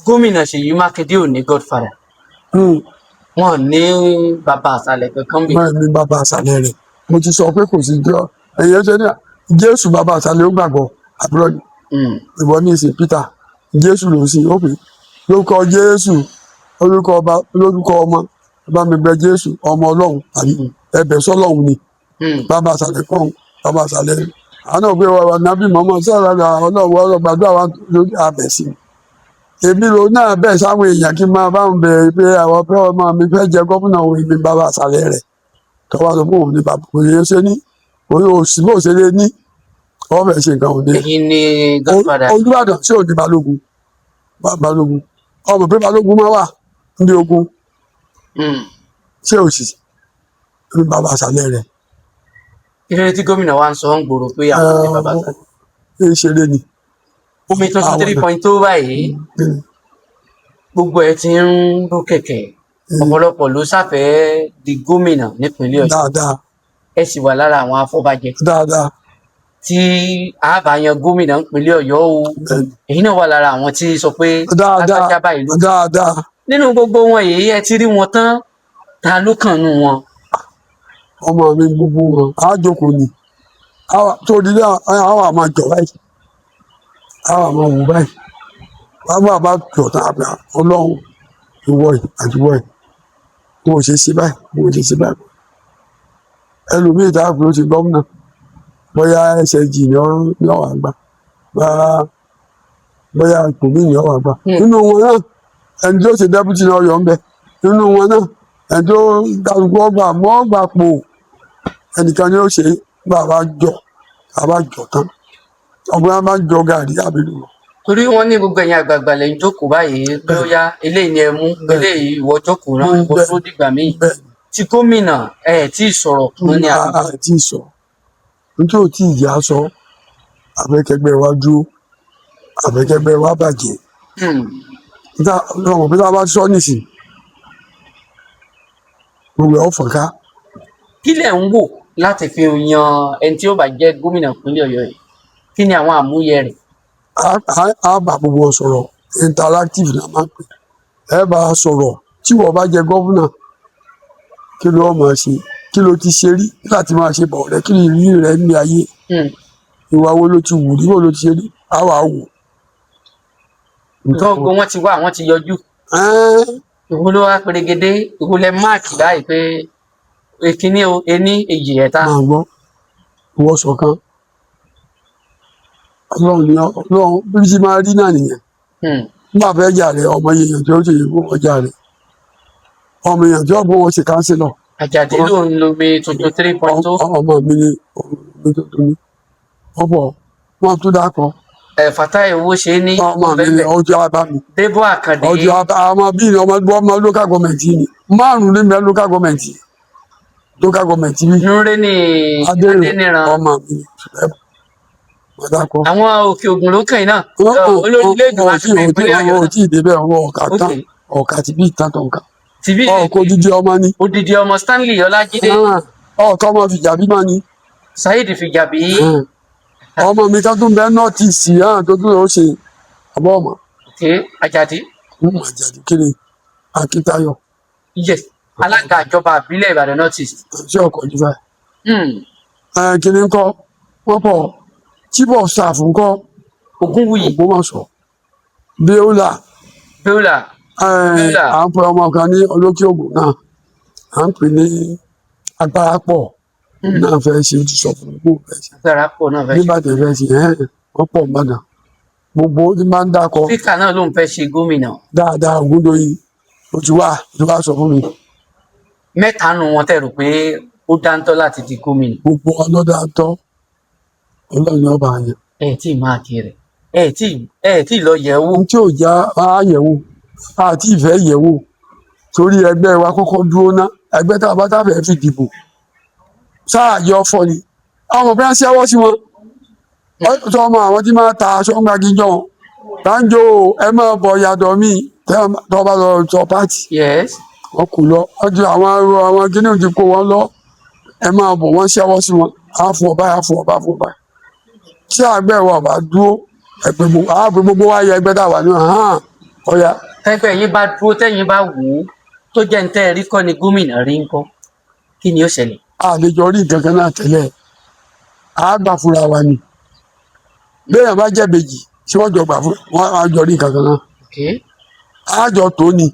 gómìnà Ṣèyí Mákindé ò ní godfather wọn ní bàbá àṣàlẹ̀ kankan bí. bẹ́ẹ̀ ni bàbá àṣàlẹ̀ rẹ̀ mo ti sọ pé kò sí jọ ẹ̀yẹ́ ṣe ní Jésù bàbá àṣàlẹ̀ ó gbàgbọ́ àbúrò ni ìwọ ní ìsìn Peter Jésù ló sì ó pè lórúkọ Jésù lórúkọ ọmọ bá mi gbẹ Jésù ọmọ Ọlọ́run àbí ẹ̀bẹ̀ sọ́lọ́run ni bàbá àṣàlẹ̀ kàn bàbá àṣàlẹ̀ àwọn òbí wa nàbí mọ́mọ́ sọ̀rọ̀ Ọlọ́run ọlọ́gbàdúrà wa lórí abẹ̀ sí i èmi ló náà bẹ́ẹ̀ sáwọn èèyàn kí n máa bá wọn bẹ̀rẹ̀ pé àwọn fẹ́ ọmọ mi fẹ́ jẹ gómìnà òun ìbí bàbá àṣàlẹ̀ rẹ̀ tọ́wọ́ sọ fún òun ní bàbá kò yẹ ṣe ní òun ò sí bó ṣe lé ní wọ́n fẹ́ ṣe nǹkan òde. èyí ni godfather. Olúbàdàn tí ò ní balógun balógun ọmọ pé balógun máa wà ní ogun ṣé ò sì ní bàbá àṣàlẹ̀ rẹ̀. kí ló dé tí gómìnà wa ń sọ ń gbòòrò pé àwọn ní bàbá àṣàlẹ̀. ẹ ṣeré ni. omi tuntun 3.0 báyìí gbogbo ẹ ti ń rú kẹ̀kẹ́ ọ̀pọ̀lọpọ̀ ló ṣàfẹ́ di gómìnà nípínlẹ̀ Ọ̀yọ́ dáadáa ẹ sì wà lára àwọn afọbajẹ dáadáa tí àbàyàn gómìnà nípínlẹ̀ Ọ̀yọ́ o èyí náà wà lára àwọn tí sọ pé lágbájá báyìí ló. dáadáa nínú gbogbo wọn èyí ẹ ti rí wọn tán ta ló kàn nù wọn. ọmọ mi gbogbo wọn á jókòó ni tó di àwọn àmà jọ báyìí àwọn àmà wò báyìí bàbá bá jọ tán àbí Ọlọ́run ìwọ yìí àti ìwọ yìí bó o ṣe ṣe báyìí bó o ṣe ṣe báyìí ẹlòmíì tá a fi ó ṣe gómìnà bóyá SSG ní ọwọ́ àgbà bóyá ipò míì ní ọwọ́ àgbà nínú wọn náà ẹni tó ṣe dẹ́pútì náà yọ ń bẹ nínú wọn náà ẹni tó kálukú ọgbà mọ́ ọgbà pò ẹnìkan ni ó ṣe bàbá jọ tán ọgbọ́n bá jọ gàrí àbílù. torí wọn ní gbogbo ẹ̀yin àgbààgbà lẹ́yìn jókòó báyìí pé ó yá eléyìí ni ẹ mú eléyìí ìwọ jókòó náà ìwọ tó dìgbà míì tí gómìnà ẹ tí ì sọ̀rọ̀ kan ní àgbà. àti ìsọ nítorí ò tí ì yá sọ àfẹkẹgbẹ́ wa dúró àfẹkẹgbẹ́ wa bàjẹ́ ọmọ bí wọn bá sọ nísìn gbogbo ẹ̀ ọ̀fọ̀ ká. kí lẹ̀ ń wò láti fi yan ẹni tí ó bá jẹ́ gómìnà ìpínlẹ̀ Ọ̀yọ́ yìí kí ni àwọn àmúyẹ rẹ̀. a bá gbogbo wọn sọ̀rọ̀ interactive náà máa ń pè ẹ bá a sọ̀rọ̀ tí wọ́n bá jẹ gómìnà kí ló máa ṣe kí ló ti ṣe rí láti máa ṣe bọ̀ rẹ kí ni ìrírí rẹ ní ayé ìwà wo ló ti wù rí wo ló ti ṣe rí á wà á wò. nǹkan ogun wọn ti wá àwọn ti yọjú ìwo ló wá pèrègede ìwo lẹ máàkì báyìí pé èkíní o ení èjì ẹ̀ta. máa gbọ́ ìwọ ṣọ̀kan Ọlọ́run bí ti máa rí náà nìyẹn nígbà fẹ́ jà rẹ ọmọ èèyàn tí ó ṣe yẹ kó wọ́n jà rẹ ọmọ èèyàn tí ó bọ́ wọn ṣe káńsílọ̀. Àjàdí ló ń lo mi tuntun 3.0. ọmọ mi ni mi tuntun ni ọ̀pọ̀ wọn tún dákọ. Fatai Owóṣe ní ọmọ mi ni ọjọ́ abá mi. Débò Àkàndé. ọjọ́ abá ọmọ bíi ni ọmọ local government ni márùn-ún ní mẹ́ local government bí. Núré ní Adéníran. ọmọ mi ni àwọn Òkè Ògùn ló kàn náà olórílẹ̀ èdè wa ti fi ìpínlẹ̀ Ọ̀yọ́ náà. tí ì débẹ̀ ọwọ́ ọ̀kà tán ọ̀kà tí bí ìtàn tó ń kà. tìbí ọkọ̀ odidi ọmọ ni. odidi ọmọ Stanley Ọlájídé. ọkọ̀ ọmọ Fìjàbí máa ni. Saheed Fìjàbí. ọmọ mi kan tún bẹ nọ́ọ̀tì sí tó tún lọ ṣe àbọ̀ ọmọ. Àjàdí. Àjàdí kiri Akíntayọ̀ yes alága ìjọba ìbílẹ̀ Ìbàdàn North East. ṣé ọkọ̀ nífà kiri ńkọ́ wọ́n pọ̀ chief of staff ńkọ́ Ògúnwùyí Ògbómọ̀ṣọ́ Bíọ́lá Bíọ́lá Bíọ́lá à ń pè ọmọ kan ní Olókè Ògùn náà à ń pè ní Agbára Pọ̀ náà fẹ́ ṣe ti sọ fún mi kó fẹ́ ṣe agbára pọ̀ náà fẹ́ ṣe. nígbàdàn fẹ́ ṣe wọ́n pọ̀ Ìbàdàn gbogbo tí máa ń dákọ spíkà náà ló ń fẹ́ ṣe gómìnà. dáadáa Ògúndòyìn ó ti wá sọ fún mi mẹ́ta nù wọn tẹ̀ rò pé ó dáńtọ́ láti di gómìnà. gbogbo ọlọ́dà tọ́ Ọlọ́run ọba yẹn ẹ tí ì máa kí rẹ̀ ẹ tí ì lọ yẹ̀ wò. ohun tí ò já àyẹ̀wò àti ìfẹ́ yẹ̀wò torí ẹgbẹ́ wa kọ́kọ́ dúró ná ẹgbẹ́ tá a bá tábẹ̀ fi dìbò sáà yọ fọ ni àwọn ọmọ bí wọ́n ṣẹ́wọ́ sí wọn sọ ọmọ àwọn tí máa ta aṣọ ń gbági jọ táǹjọ ẹ máa bọ̀ yàtọ̀ mí tọ́ bá lọ sọ pátì yes wọn kò lọ ọjọ́ àwọn kìnìún ti kó wọn lọ ẹ máa bọ̀ wọ́n ṣẹ́wọ́ sí wọn àfọ̀ báyìí àfọ̀ báyìí tí àgbẹ̀ wa bá dúró ẹgbẹ́ gbogbo wa yẹ ẹgbẹ́ tá a wà ní ọ̀yà. tẹ́gbẹ́ yín bá dúró tẹ́yìn bá wò ó tó jẹ́ ń tẹ́ ẹ rí kọ́ ni gómìnà rí ń kọ́ kí ni ó ṣẹlẹ̀. àlejò rí nǹkan kan náà tẹ́lẹ̀ àgbà fúnra wa ni béèyàn bá jẹ́ bèjì tí wọ́n jọ gbà fún wọn á jọ rí nǹkan kan náà àjọ tó ni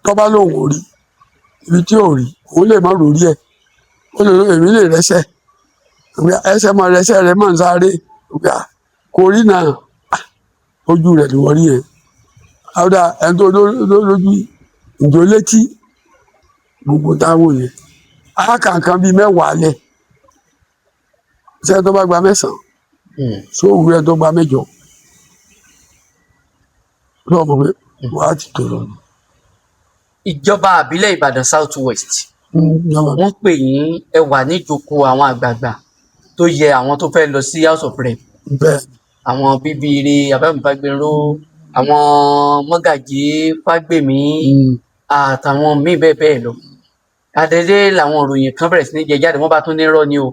tọ́ba lòun ò rí ibi tí ò rí òun lè má rò rí ẹ̀ ó lè èmi lè rẹ́sẹ̀ ẹsẹ̀ mọ rẹ́sẹ̀ rẹ̀ mọ̀ ń sáré kò rí náà ojú rẹ̀ ló wọ́n rí yẹn àwòdà ẹni tó lójú ìjọ létí gbogbo táwọn yẹn àkàǹkan bíi mẹ́wàá lẹ̀ ṣé tó bá gba mẹ́sàn-án sóòwú ẹ tó gba mẹ́jọ lọ́mọ pé wàá ti tó lọ. ìjọba àbílẹ̀ Ìbàdàn South West wọ́n pè yín ẹ wà níjókòó àwọn àgbààgbà tó yẹ àwọn tó fẹ́ lọ sí House of Rep àwọn Bíbíire Abámi-Fágbènró àwọn Mọ́gàjí Fágbèmí àtàwọn míì bẹ́ẹ̀ bẹ́ẹ̀ lọ àdédé làwọn òròyìn kan bẹ̀rẹ̀ sí ní jẹ jáde wọ́n bá tún ní irọ́ ni o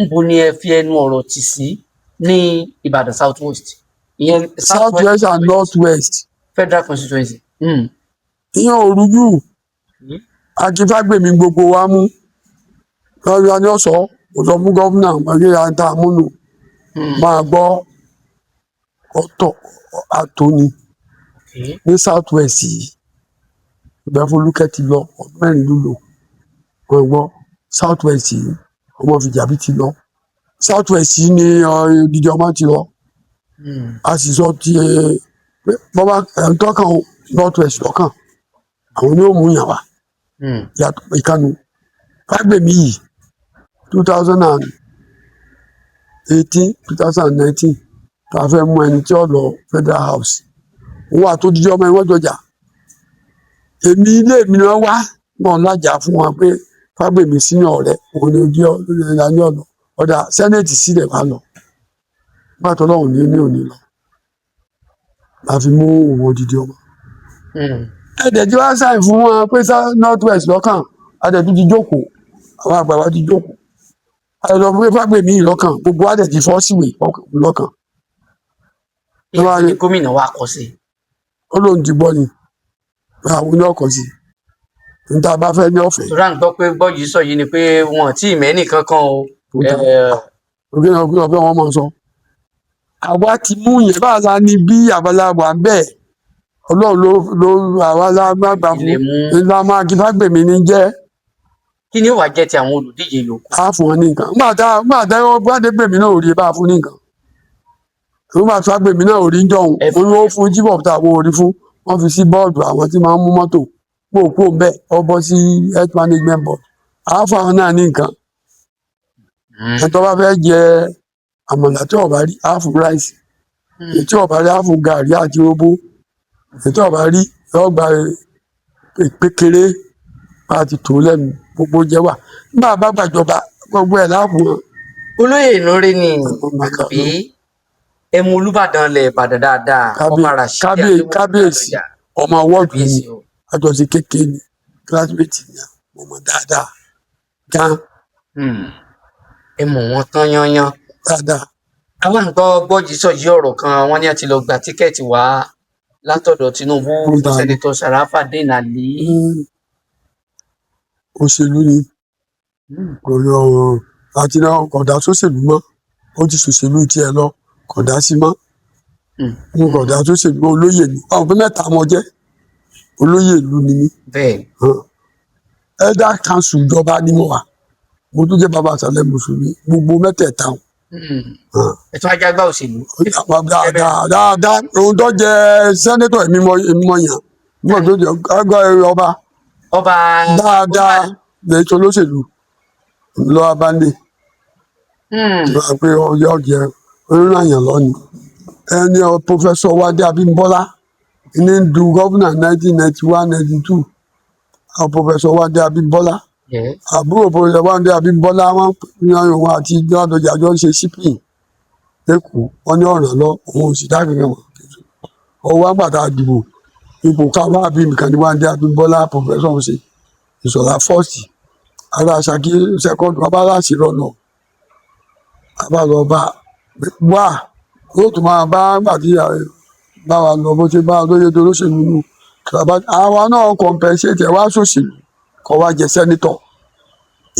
nbo ni ẹ fi ẹnu ọ̀rọ̀ tì sí ní Ìbàdàn South West ìyẹn South West and North West Federal Constituency. ìyẹn ò rújú Akínfágbèmí gbogbo wa mú lọ́wọ́ ni ó sọ kò sọ fún gómìnà mọ̀gẹ́yà ń ta àmúnú máa gbọ́ ọ̀tọ̀ àtòní ní South West yìí ìgbà Fọlúkẹ́ ti lọ ọdún mẹ́rin ló lò wọ́n gbọ́ South West yìí ọmọ Fìjàbí ti lọ South West yìí ni odidi ọmọ ti lọ a sì sọ ti bọ́bá tọ́kàn North West lọ́kàn àwọn ni ó mú yàn wá yàtọ̀ ìkànnì Fágbèmí yìí 2018 tá a fẹ́ mú ẹni tí ó lọ Federal House òun wà tó dídí ọmọ ẹ̀wọ̀n jọjà èmi ilé mi náà wá náà lájà fún wa pé Fágbèmí sínú ọ̀rẹ́ òun ni ojú ìlànà ọ̀nà ọ̀dà sẹ́nẹ̀tì sílẹ̀ wá lọ bàtọ́ lọ́hùn ní òní lọ la fi mú òun odidi ọmọ. ẹ̀dẹ̀ tí wọ́n sáìn fún wọn pé North West lọ́kàn adẹ̀tú ti jókòó àwọn àgbàwá ti jókòó adẹ̀tú pé Fágbèmí lọ́kàn gbogbo adẹ̀ ti fọ́ síwèé lọ́kàn. ìwádìí gómìnà wa kọ sí. ó lóun ti gbọ́ ni àwọn ní ọkọ̀ sí níta bá fẹ́ ní ọ̀fẹ́. tóra ń gbọ́ pé bọ́ọ̀jì sọ yìí ni pé wọn ò tí ì mẹ́nì kankan o. òkè náà ọ̀fẹ́ wọn máa sọ. àwa ti mú yẹn bá a la ní bí àbálàbà bẹ́ẹ̀ Ọlọ́run ló àwa lágbàgbà fún ìlànà Akínfágbèmí ní jẹ́. kí ni ó wàá jẹ́ ti àwọn olùdíje yòókù. a fún wọn ní nǹkan nígbà tá Fágbèmí náà ò rí bá a fún ní nǹkan nígbà tí Fágbèmí náà ò rí jọ̀hún òun ló fún jíbọ̀ tá àwọn ò rí fún wọn fi sí bọ́ọ̀dù àwọn tí máa ń mú mọ́tò pòpò bẹ́ẹ̀ ọ bọ́ sí health management board àá fún àwọn náà ní nǹkan ẹ̀tọ́ bá fẹ́ jẹ àmàlà tí ọba rí á fún ráìsì ètí ọba rí á fún gàrí àti róbó ètí ọba rí yóò gba pékeré àti tó lẹ́nu gbogbo jẹ́ wà nígbà bá gbàjọba gbogbo ẹ̀ láàfún wọn. olóyè Ìlọrin ni àbí ẹmu Olúbàdàn lẹ Ìbàdàn dáadáa ọba Rashidi kábíyèsí ọmọ wọ́ọ̀dù ni àjọṣe kékeré ni kílásímẹ́tì ni ọmọ dáadáa gan. ẹ mọ̀ wọ́n tán yányán. dáadáa. àwọn nǹkan gbọ́jì sọ yí ọ̀rọ̀ kan wọ́n ní a ti lọ gba tíkẹ́ẹ̀tì wá látọ̀dọ̀ Tinubu Fún ta ni? sẹ́nitọ́ Sharafadeen Ali. Òṣèlú ni kò yọ àti náà kọ̀dá sóṣèlú mọ́ ó ti ṣòṣèlú tiẹ̀ lọ kọ̀dá sí mọ́ kọ̀dá sóṣèlú olóyè ni àwọn pé mẹ́ta mo jẹ́ olóyè ìlú ni mí bẹ́ẹ̀ elder council ìjọba ni mo wà mo tún jẹ́ bàbá àṣàlẹ̀ mùsùlùmí gbogbo mẹ́tẹ̀ẹ̀ta ẹ̀tọ́ ajágbá òṣèlú. dáadáa ohun tó jẹ sẹ́nétọ̀ èmi mọ yàn nígbà tó jẹ ọba dáadáa lè tó lóṣèlú lọ́wọ́ bá ń dé pé ọjọ́ jẹ onírànyàn lọ́ni ẹni pọfẹsọ Wádé Abímbọ́lá ní du gọ́vùnà 1991-92 pọfẹsọ Wádé Abímbọ́lá àbúrò pọfẹsọ Wádé Abímbọ́lá wọn yan òun àti Ládọjà jọ ń ṣe shipping lẹ́kọ̀ọ́ wọn ní ọ̀ràn lọ òun ò sì dá kankan mọ̀ ọwọ́ àgbàtà àdìbò ipò káwá àbí nìkan ní Wádé Abímbọ́lá pọfẹsọ ṣe Ìṣọ̀lá fọ́ọ̀sì ara Ṣakí sẹ́kọ̀ndù abáláṣí rọ̀nà abálọ́ba wà yóò tún máa bá gbàdí bá wa lọ bó ṣe bá lóye tó lóṣèlú nù àwa náà compensate ẹ wá sòṣèlú kọ wá jẹ sẹ́nitọ̀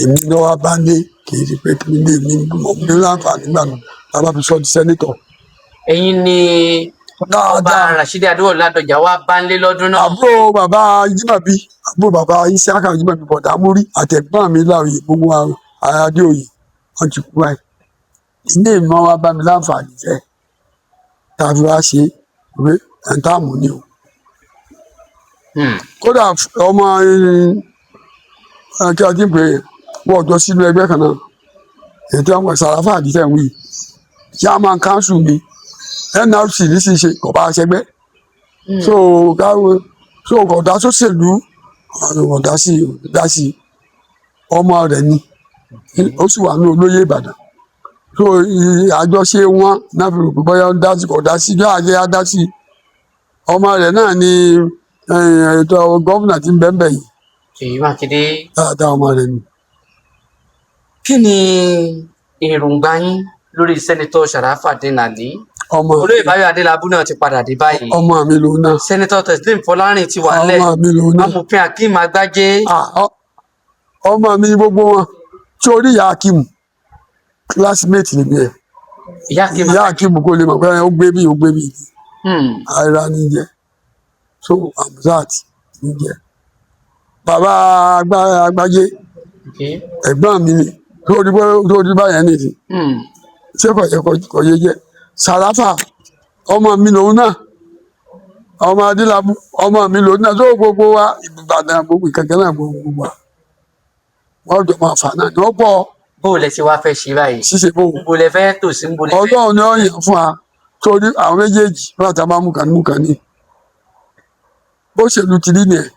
èmi náà wá bá ní kì í ṣe pé kí ní èmi mọ̀ ní láǹfààní gbà mí tábà fi sọ di sẹ́nitọ̀. ẹ̀yin ni ọba Rashidi Adéwọlú Ládọjà wá bá ń lé lọ́dún náà. àbúrò bàbá Jímọ̀bí àbúrò bàbá Isiaka Jímọ̀bí bọ̀dá múrí àtẹ̀gbọ́n mi láòyè gbogbo Adéoyè wọn ti kú báyìí ilé ìmọ̀ wa bá mi láǹfààní jẹ́ tàbí wá ṣe pé ẹ̀ńtàmù ni o. kódà ọmọ kí a ti ń pè é wọ́n jọ sínú ẹgbẹ́ kan náà ètò àwọn Sàràfà àdìsẹ́ ń wí chairman council mi NRC ní sì ṣe kò bá a ṣẹgbẹ́ so kọ̀dá sóṣèlú ọ̀dá sí ọmọ rẹ̀ ni ó sì wà ní olóyè Ìbàdàn so àjọṣe wọn náà fi rò pé bóyá ń dá sí kọ̀dá sí bí àjẹ́ á dá sí ọmọ rẹ̀ náà ni ètò gọ́vùnà tí ń bẹ́ẹ̀ yìí. Ṣèyí Mákindé. dáadáa ọmọ rẹ̀ ni. kí ni èròǹgbà yín lórí sẹ́nitọ́ Sharafadeen Ali? Olóyè Báyọ̀ Adélábù náà ti padà dé báyìí. ọmọ mi lòun náà. sẹ́nitọ́ Teslim Fọlárìn ti wà nílẹ̀. ọmọ mi lòun náà. amòfin Akeem Agbájé. ọmọ mi gbogbo wọn tí orí ìyá Akeem classmate ni bẹ́ẹ̀. ìyá Akeem kò lè mọ̀ pé ó gbé bí àìra ní jẹ so Hamzat ní jẹ bàbá Agbájé ẹ̀gbọ́n mi ni tó rí báyẹn nìyí ṣé kò yẹ jẹ Sàràfà ọmọ mi lòun náà ọmọ Adélábù ọmọ mi lòun náà tó gbogbo wa Ìbàdàn gbogbo ìkẹkẹ náà gbogbo wa wọn jọ máa fà náà ní wọn pọ̀. bó o lẹ ṣe wá fẹ́ ṣe báyìí. ṣíṣe bó o lẹ fẹ́ tò sí bó lẹ fẹ́. Ọlọ́run ni ó yàn fún wa torí àwọn méjèèjì láti bá mú kàn ní bó ṣèlú ti rí nìyẹn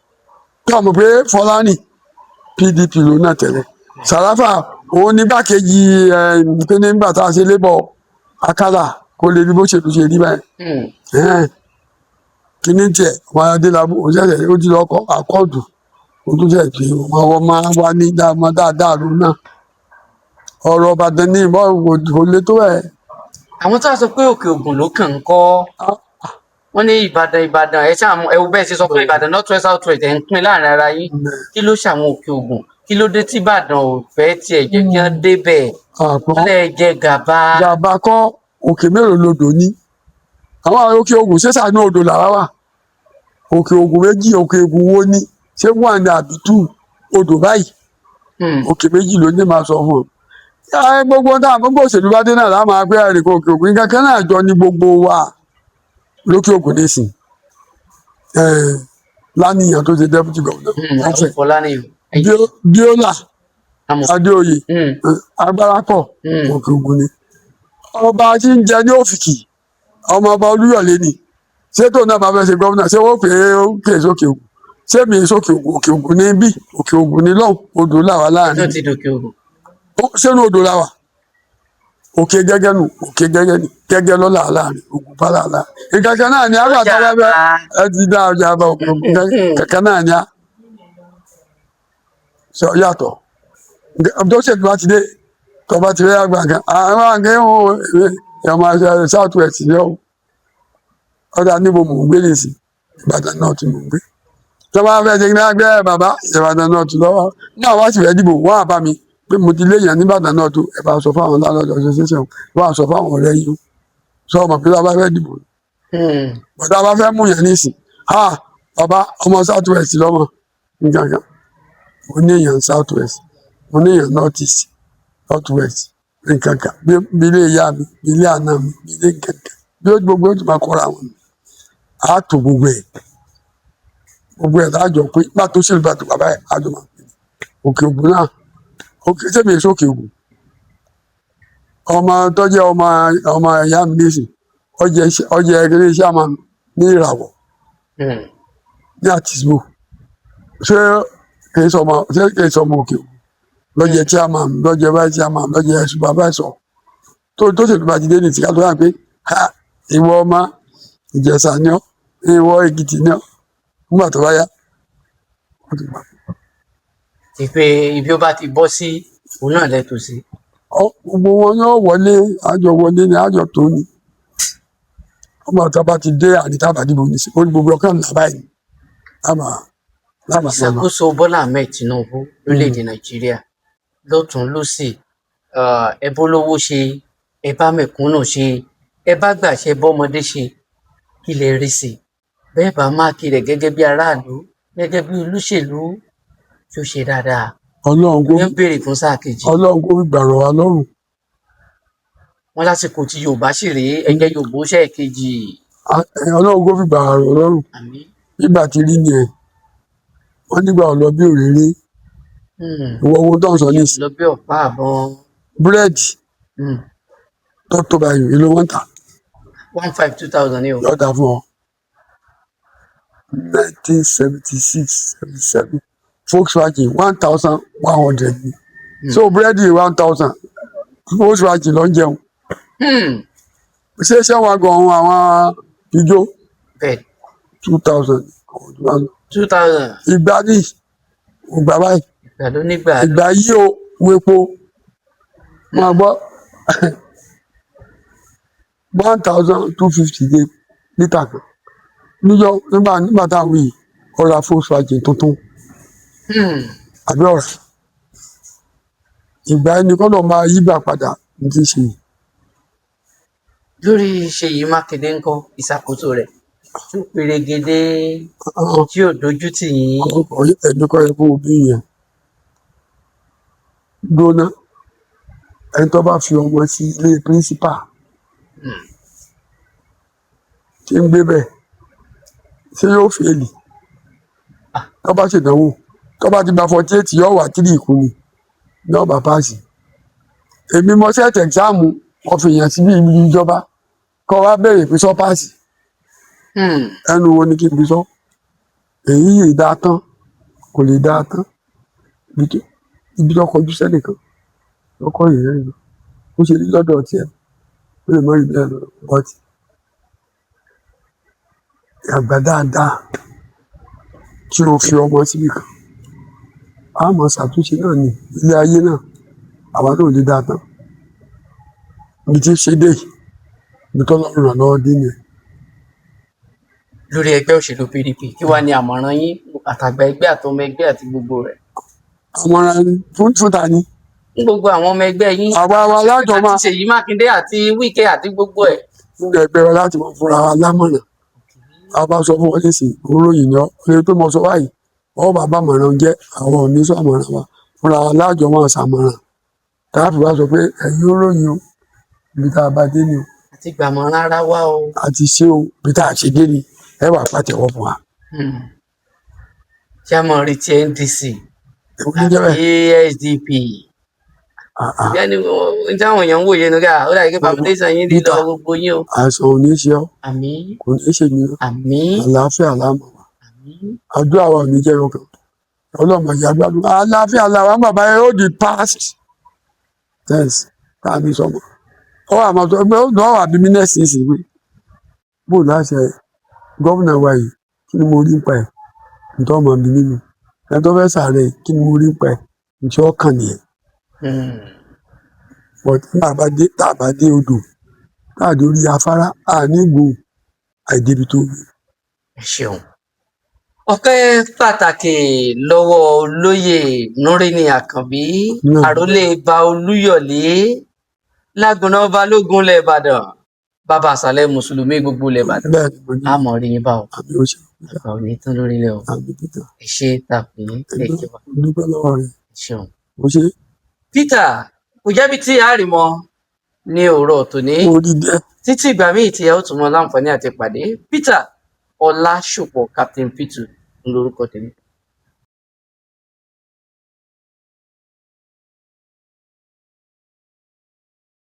tó àmọ́ pé Fọlárìn PDP ló náà tẹ́lẹ̀ Sàràfà òun ní gbàkejì kíní nígbà tá a ṣe lébọ Akálà kó lè rí bó ṣèlú ṣe rí báyìí kíní tiẹ̀ ọmọ Adélábù òṣèlè ó ti lọ àkọọdù ó tún jẹ pé ọmọ máa wá ní dáadáa ló náà ọ̀rọ̀ Ìbàdàn ní ìbọn kò lè tó ẹ. àwọn tó a sọ pé Òkè Ògùn ló kàn ń kọ́ wọ́n ní Ìbàdàn ẹ ṣáà ẹ wo bẹ́ẹ̀ ṣe sọ pé Ìbàdàn north west south west ẹ̀ ń pín láàrin ara yín kí ló ṣàwọn Òkè Ògùn kí ló dé tí Ìbàdàn ò fẹ́ tiẹ̀ jẹ́ kí wọ́n débẹ̀ lẹ́ jẹ gàba. gàba kọ́ òkè mélòó lodò ní àwọn Òkè Ògùn ṣé sàánú odò làwa wà Òkè Ògùn méjì Òkè Ògùn wo ni ṣé wà ní àbítú odò báyìí Òkè méjì ló ní máa sọ fún ọ gbogbo náà gbogbo òṣèlú bá dé náà láà máa gbé àrèkò Òkè Ògùn kankan náà jọ ní gbogbo wa lókè Ògùn nísìn Lánìyàn tó ṣe deputy governor Bíọ́lá Adéoyè Agbárakọ̀ Òkè Ògùn ni ọba tí ń jẹ ní Òfìkì ọmọ ọba Olúyọ̀lé ni ṣé tó náà máa fẹ́ ṣe gómìnà ṣé wọ́n pè é ó pè é sókè Ògùn ṣé mi sókè Ògùn Òkè Ògùn ní bí Òkè Ògùn ní lọ́hùn odò làwà láàrin sínú odò làwà òkè gẹ́gẹ́ nù òkè gẹ́gẹ́ ni gẹ́gẹ́ lọ́la láàrin Ògùn bá là láàrin ìkẹ̀kẹ́ náà ni àgbàdo ẹgbẹ́ ẹ ti dá ọjà bá Òkè Ògùn kẹ̀kẹ́ náà ni a sọ yàtọ̀ tó ṣètò bá ti dé tó bá ti rí àgbà kan àwọn àgbẹ̀ wọn ọmọ south west yọ ọ̀dà níbo mò ń gbé nìsín Ìbàdàn náà tí mo ń gbé tó bá fẹ́ ṣe kí ní agbẹ́ bàbá Ìbàdàn náà tún lọ́wọ́ náà wá sì fẹ́ dìbò wọ́n á bá mi pé mo ti léèyàn ní Ìbàdàn náà tó ẹ bá sọ fáwọn landlord association wọ́n á sọ fáwọn ọ̀rẹ́ yín sọ ọmọ pé tó bá fẹ́ dìbò bọ̀dá bá fẹ́ mú yàn nísìn bàbá ọmọ south west lọ́mọ nǹkan kan mo ní èèyàn south west mo ní èèyàn north east north west nǹkan kan bí ilé ìyá mi bí ilé àná mi bí ilé nǹkan kan bí ó gbogbo ó ti máa kọ́ra wọn á tó gbogbo ẹ̀ láàjọ pé bá tó ṣèlú bá tó bàbá ẹ̀ àjọ máa pè é òkè ògùn náà òkè sẹ́mi èso òkè ògùn ọmọ tó jẹ́ ọmọ ìyá mi nísìn ọjẹ́ ẹgbẹ́ iṣẹ́ àmà ní ìràwọ̀ ní àtìsíbò ṣé kì í sọmọ òkè ògùn lọ́jẹ́ chairman lọ́jẹ́ vice chairman lọ́jẹ́ supervisor tó ṣèlú bá ti dé ní ìtìká tó yà pé ìwọ ọmọ Ìjẹ̀ṣà ni ọ́ ìwọ Èkìtì ni ọ́ nígbà tó bá yá wọ́n ti gbà. ìpè ibi ó bá ti bọ́ sí òun náà lẹ́tọ̀ọ́ sí. gbogbo wọn yóò wọlé ni àjọ tó ní ọmọ ọ̀tá bá ti dé àdìtàbà dìbò ní ó ní gbogbo ọkàn ńlá báyìí láàmà ìṣàkóso Bọ́lá Ahmed Tinubu lórílẹ̀‐èdè Nàìjíríà lọ́tún lọ́sì ẹ bólówó ṣe ẹ bá mẹ̀kúnnù ṣe ẹ bá gbàṣẹ bọ́mọdé ṣe kí lè rí sí bẹ́ẹ̀ bá máàkì rẹ̀ gẹ́gẹ́ bí aráàlú gẹ́gẹ́ bí olóṣèlú tí ó ṣe dáadáa Ọlọ́run ń béèrè fún sáà kejì. Ọlọ́run kò fi gbàrọ̀ wa lọ́rùn. Wọ́n lásìkò tí Yorùbá sì rèé ẹgbẹ́ Yorùbá ó ṣe kejì. Ọlọ́run kò fi gbàrọ̀ lọ́rùn. Nígbà tí rí ni ẹ̀ wọ́n nígbà ọ̀lọ́ bí òréré ìwọ owó tó ń sọ ní ìsìn. Lọ bí ọ̀pá àbọn. Búrẹ́dì tó báyìí èlò wọ́n tà. 15,000 ni o. Yọ̀ọ̀dà fún ọ 1976 77 Volkswagen 1,100 ni so búrẹ́dì 1,000 Volkswagen ló ń jẹun ṣé wọn gan àwọn ijó 2,000 2,000 ìgbà ní ìgbà báyìí ìgbà yìí ó wepo máa gbọ́ 1,250 dé lítà kan nígbà táwọn yìí ọ̀rọ̀ Volkswagen tuntun àbí ọ̀rọ̀ ìgbà ẹni kọ́ lọ́ọ́ máa yígbà padà ní ti ṣe. lórí Ṣèyí Mákindé ńkọ́ ìṣàkóso rẹ̀ tó pèrègede tí ò dojú tì yín. ẹni kọ́ ẹ fún òbí yẹn gbóná ẹni tó bá fi ọmọ sí ilé píríncípà tí ń gbé bẹ́ẹ̀ ṣé yóò fèèlì tó bá ṣèdánwò tó bá ti gba 48 yóò wà 3 ìkùnì yóò bá páàsì. èmi mo ṣẹ́ẹ̀tì ẹ̀gzáàmù wọ́n fi yàn síbi ibi ìjọba kọ́ wá bẹ̀rẹ̀ pé sọ páàsì ẹnu wo ni kí n fi sọ èyí yìí dáa tán kò lè dáa tán ibi tó kọjú sẹ́nìkan lọ́kọ̀ yìí rẹ̀ lọ ó ṣe rí lọ́dọ̀ tiẹ̀ ó lè mọ ìbílẹ̀ lọ bọ́tì àgbà dáadáa tí o fi ọmọ síbi kan a mọ̀ ṣàtúnṣe náà ní ilé ayé náà àwa náà lè dáa tán ibi tí ṣe dé ibi tó lọ́rùn ràn lọ́wọ́ dé nìyẹn. lórí ẹgbẹ́ òṣèlú PDP kí wàá ní àmọ̀ràn yín àtàgbà ẹgbẹ́ àtọmọ ẹgbẹ́ àti gbogbo rẹ̀. àmọ̀ràn fún ta ni. ní gbogbo àwọn ọmọ ẹgbẹ́ yín àwa alájọ máa àti Ṣèyí Mákindé àti Wike àti gbogbo ẹ̀. nínú ẹgbẹ́ wa láti mọ̀ fúnra wa lámọ̀ràn a bá sọ fún wọn nísìnyí olóyìn ni ọ lè tó mọ sọ báyìí ọ bàbá mọ̀ràn jẹ́ àwọn òní sọ àmọ̀ràn wa fúnra wa lájọ máa ṣàmọ̀ràn káàfì wá sọ pé ẹ̀yin olóyìn o ibi tá a bá dé ni o. àti gbàmọ̀ràn ara wa o. àti ṣé o ibi tá a ṣe dé ni ẹ wà pàtẹ́wọ́ fún wa. ṣé a mọ̀ rí ti NDC àti SDP yẹni n táwọn èèyàn ń wòye nígbà ó dàbí pé foundation yín lílọ gbogbo yín o. àìsàn ò ní ṣe ọ́ àmín kò ní ṣe mí àmín àlàáfíà láàmú wa àmín àdúrà wa ò ní jẹ́ ọkàn ọlọ́mọ ìyá gbádùn àlàáfíà làwọn bàbá yẹn ó di past tense tá a ní sọmọ ọ àmọ́ tó ẹgbẹ́ ọdún ọwà bí mínísì ń sìn pé bó láṣẹ gómìnà wa yìí kí ni mo rí pa ẹ̀ nítorí ọmọ mi nínú ẹni tó fẹ́ sàárẹ̀ kí ni mo rí pa ẹ̀ nítorí ọkàn nìyẹn. but tá a bá dé odò tá a dé orí afárá àní gbòó àìdébi tó wí. ẹ ṣeun. ọpẹ́ pàtàkì lọ́wọ́ olóyè Núrínì Àkànbí náà àrólé ba Olúyọ̀lé lágúnná balógun ilẹ̀ Ìbàdàn bàbá àṣàlẹ̀ mùsùlùmí gbogbo ilẹ̀ Ìbàdàn bẹ́ẹ̀ ni mo ní àmọ́ rí yín bá o àmì oṣù àgbà ò ní tán lórílẹ̀ o àmì Peter ẹ ṣe tàbí ẹ jẹ́ wa dúpẹ́ lọ́wọ́ rẹ̀ ẹ ṣeun. ó ṣe Peter kò jẹ́bi tí a rí mọ́ ní òwúrọ̀ tòní orí díẹ̀ títí ìgbà míì tí ẹ ó tún mọ láǹfààní àti pàdé Peter Ọlásùpọ̀ Captain P2 lórúkọ tèmi.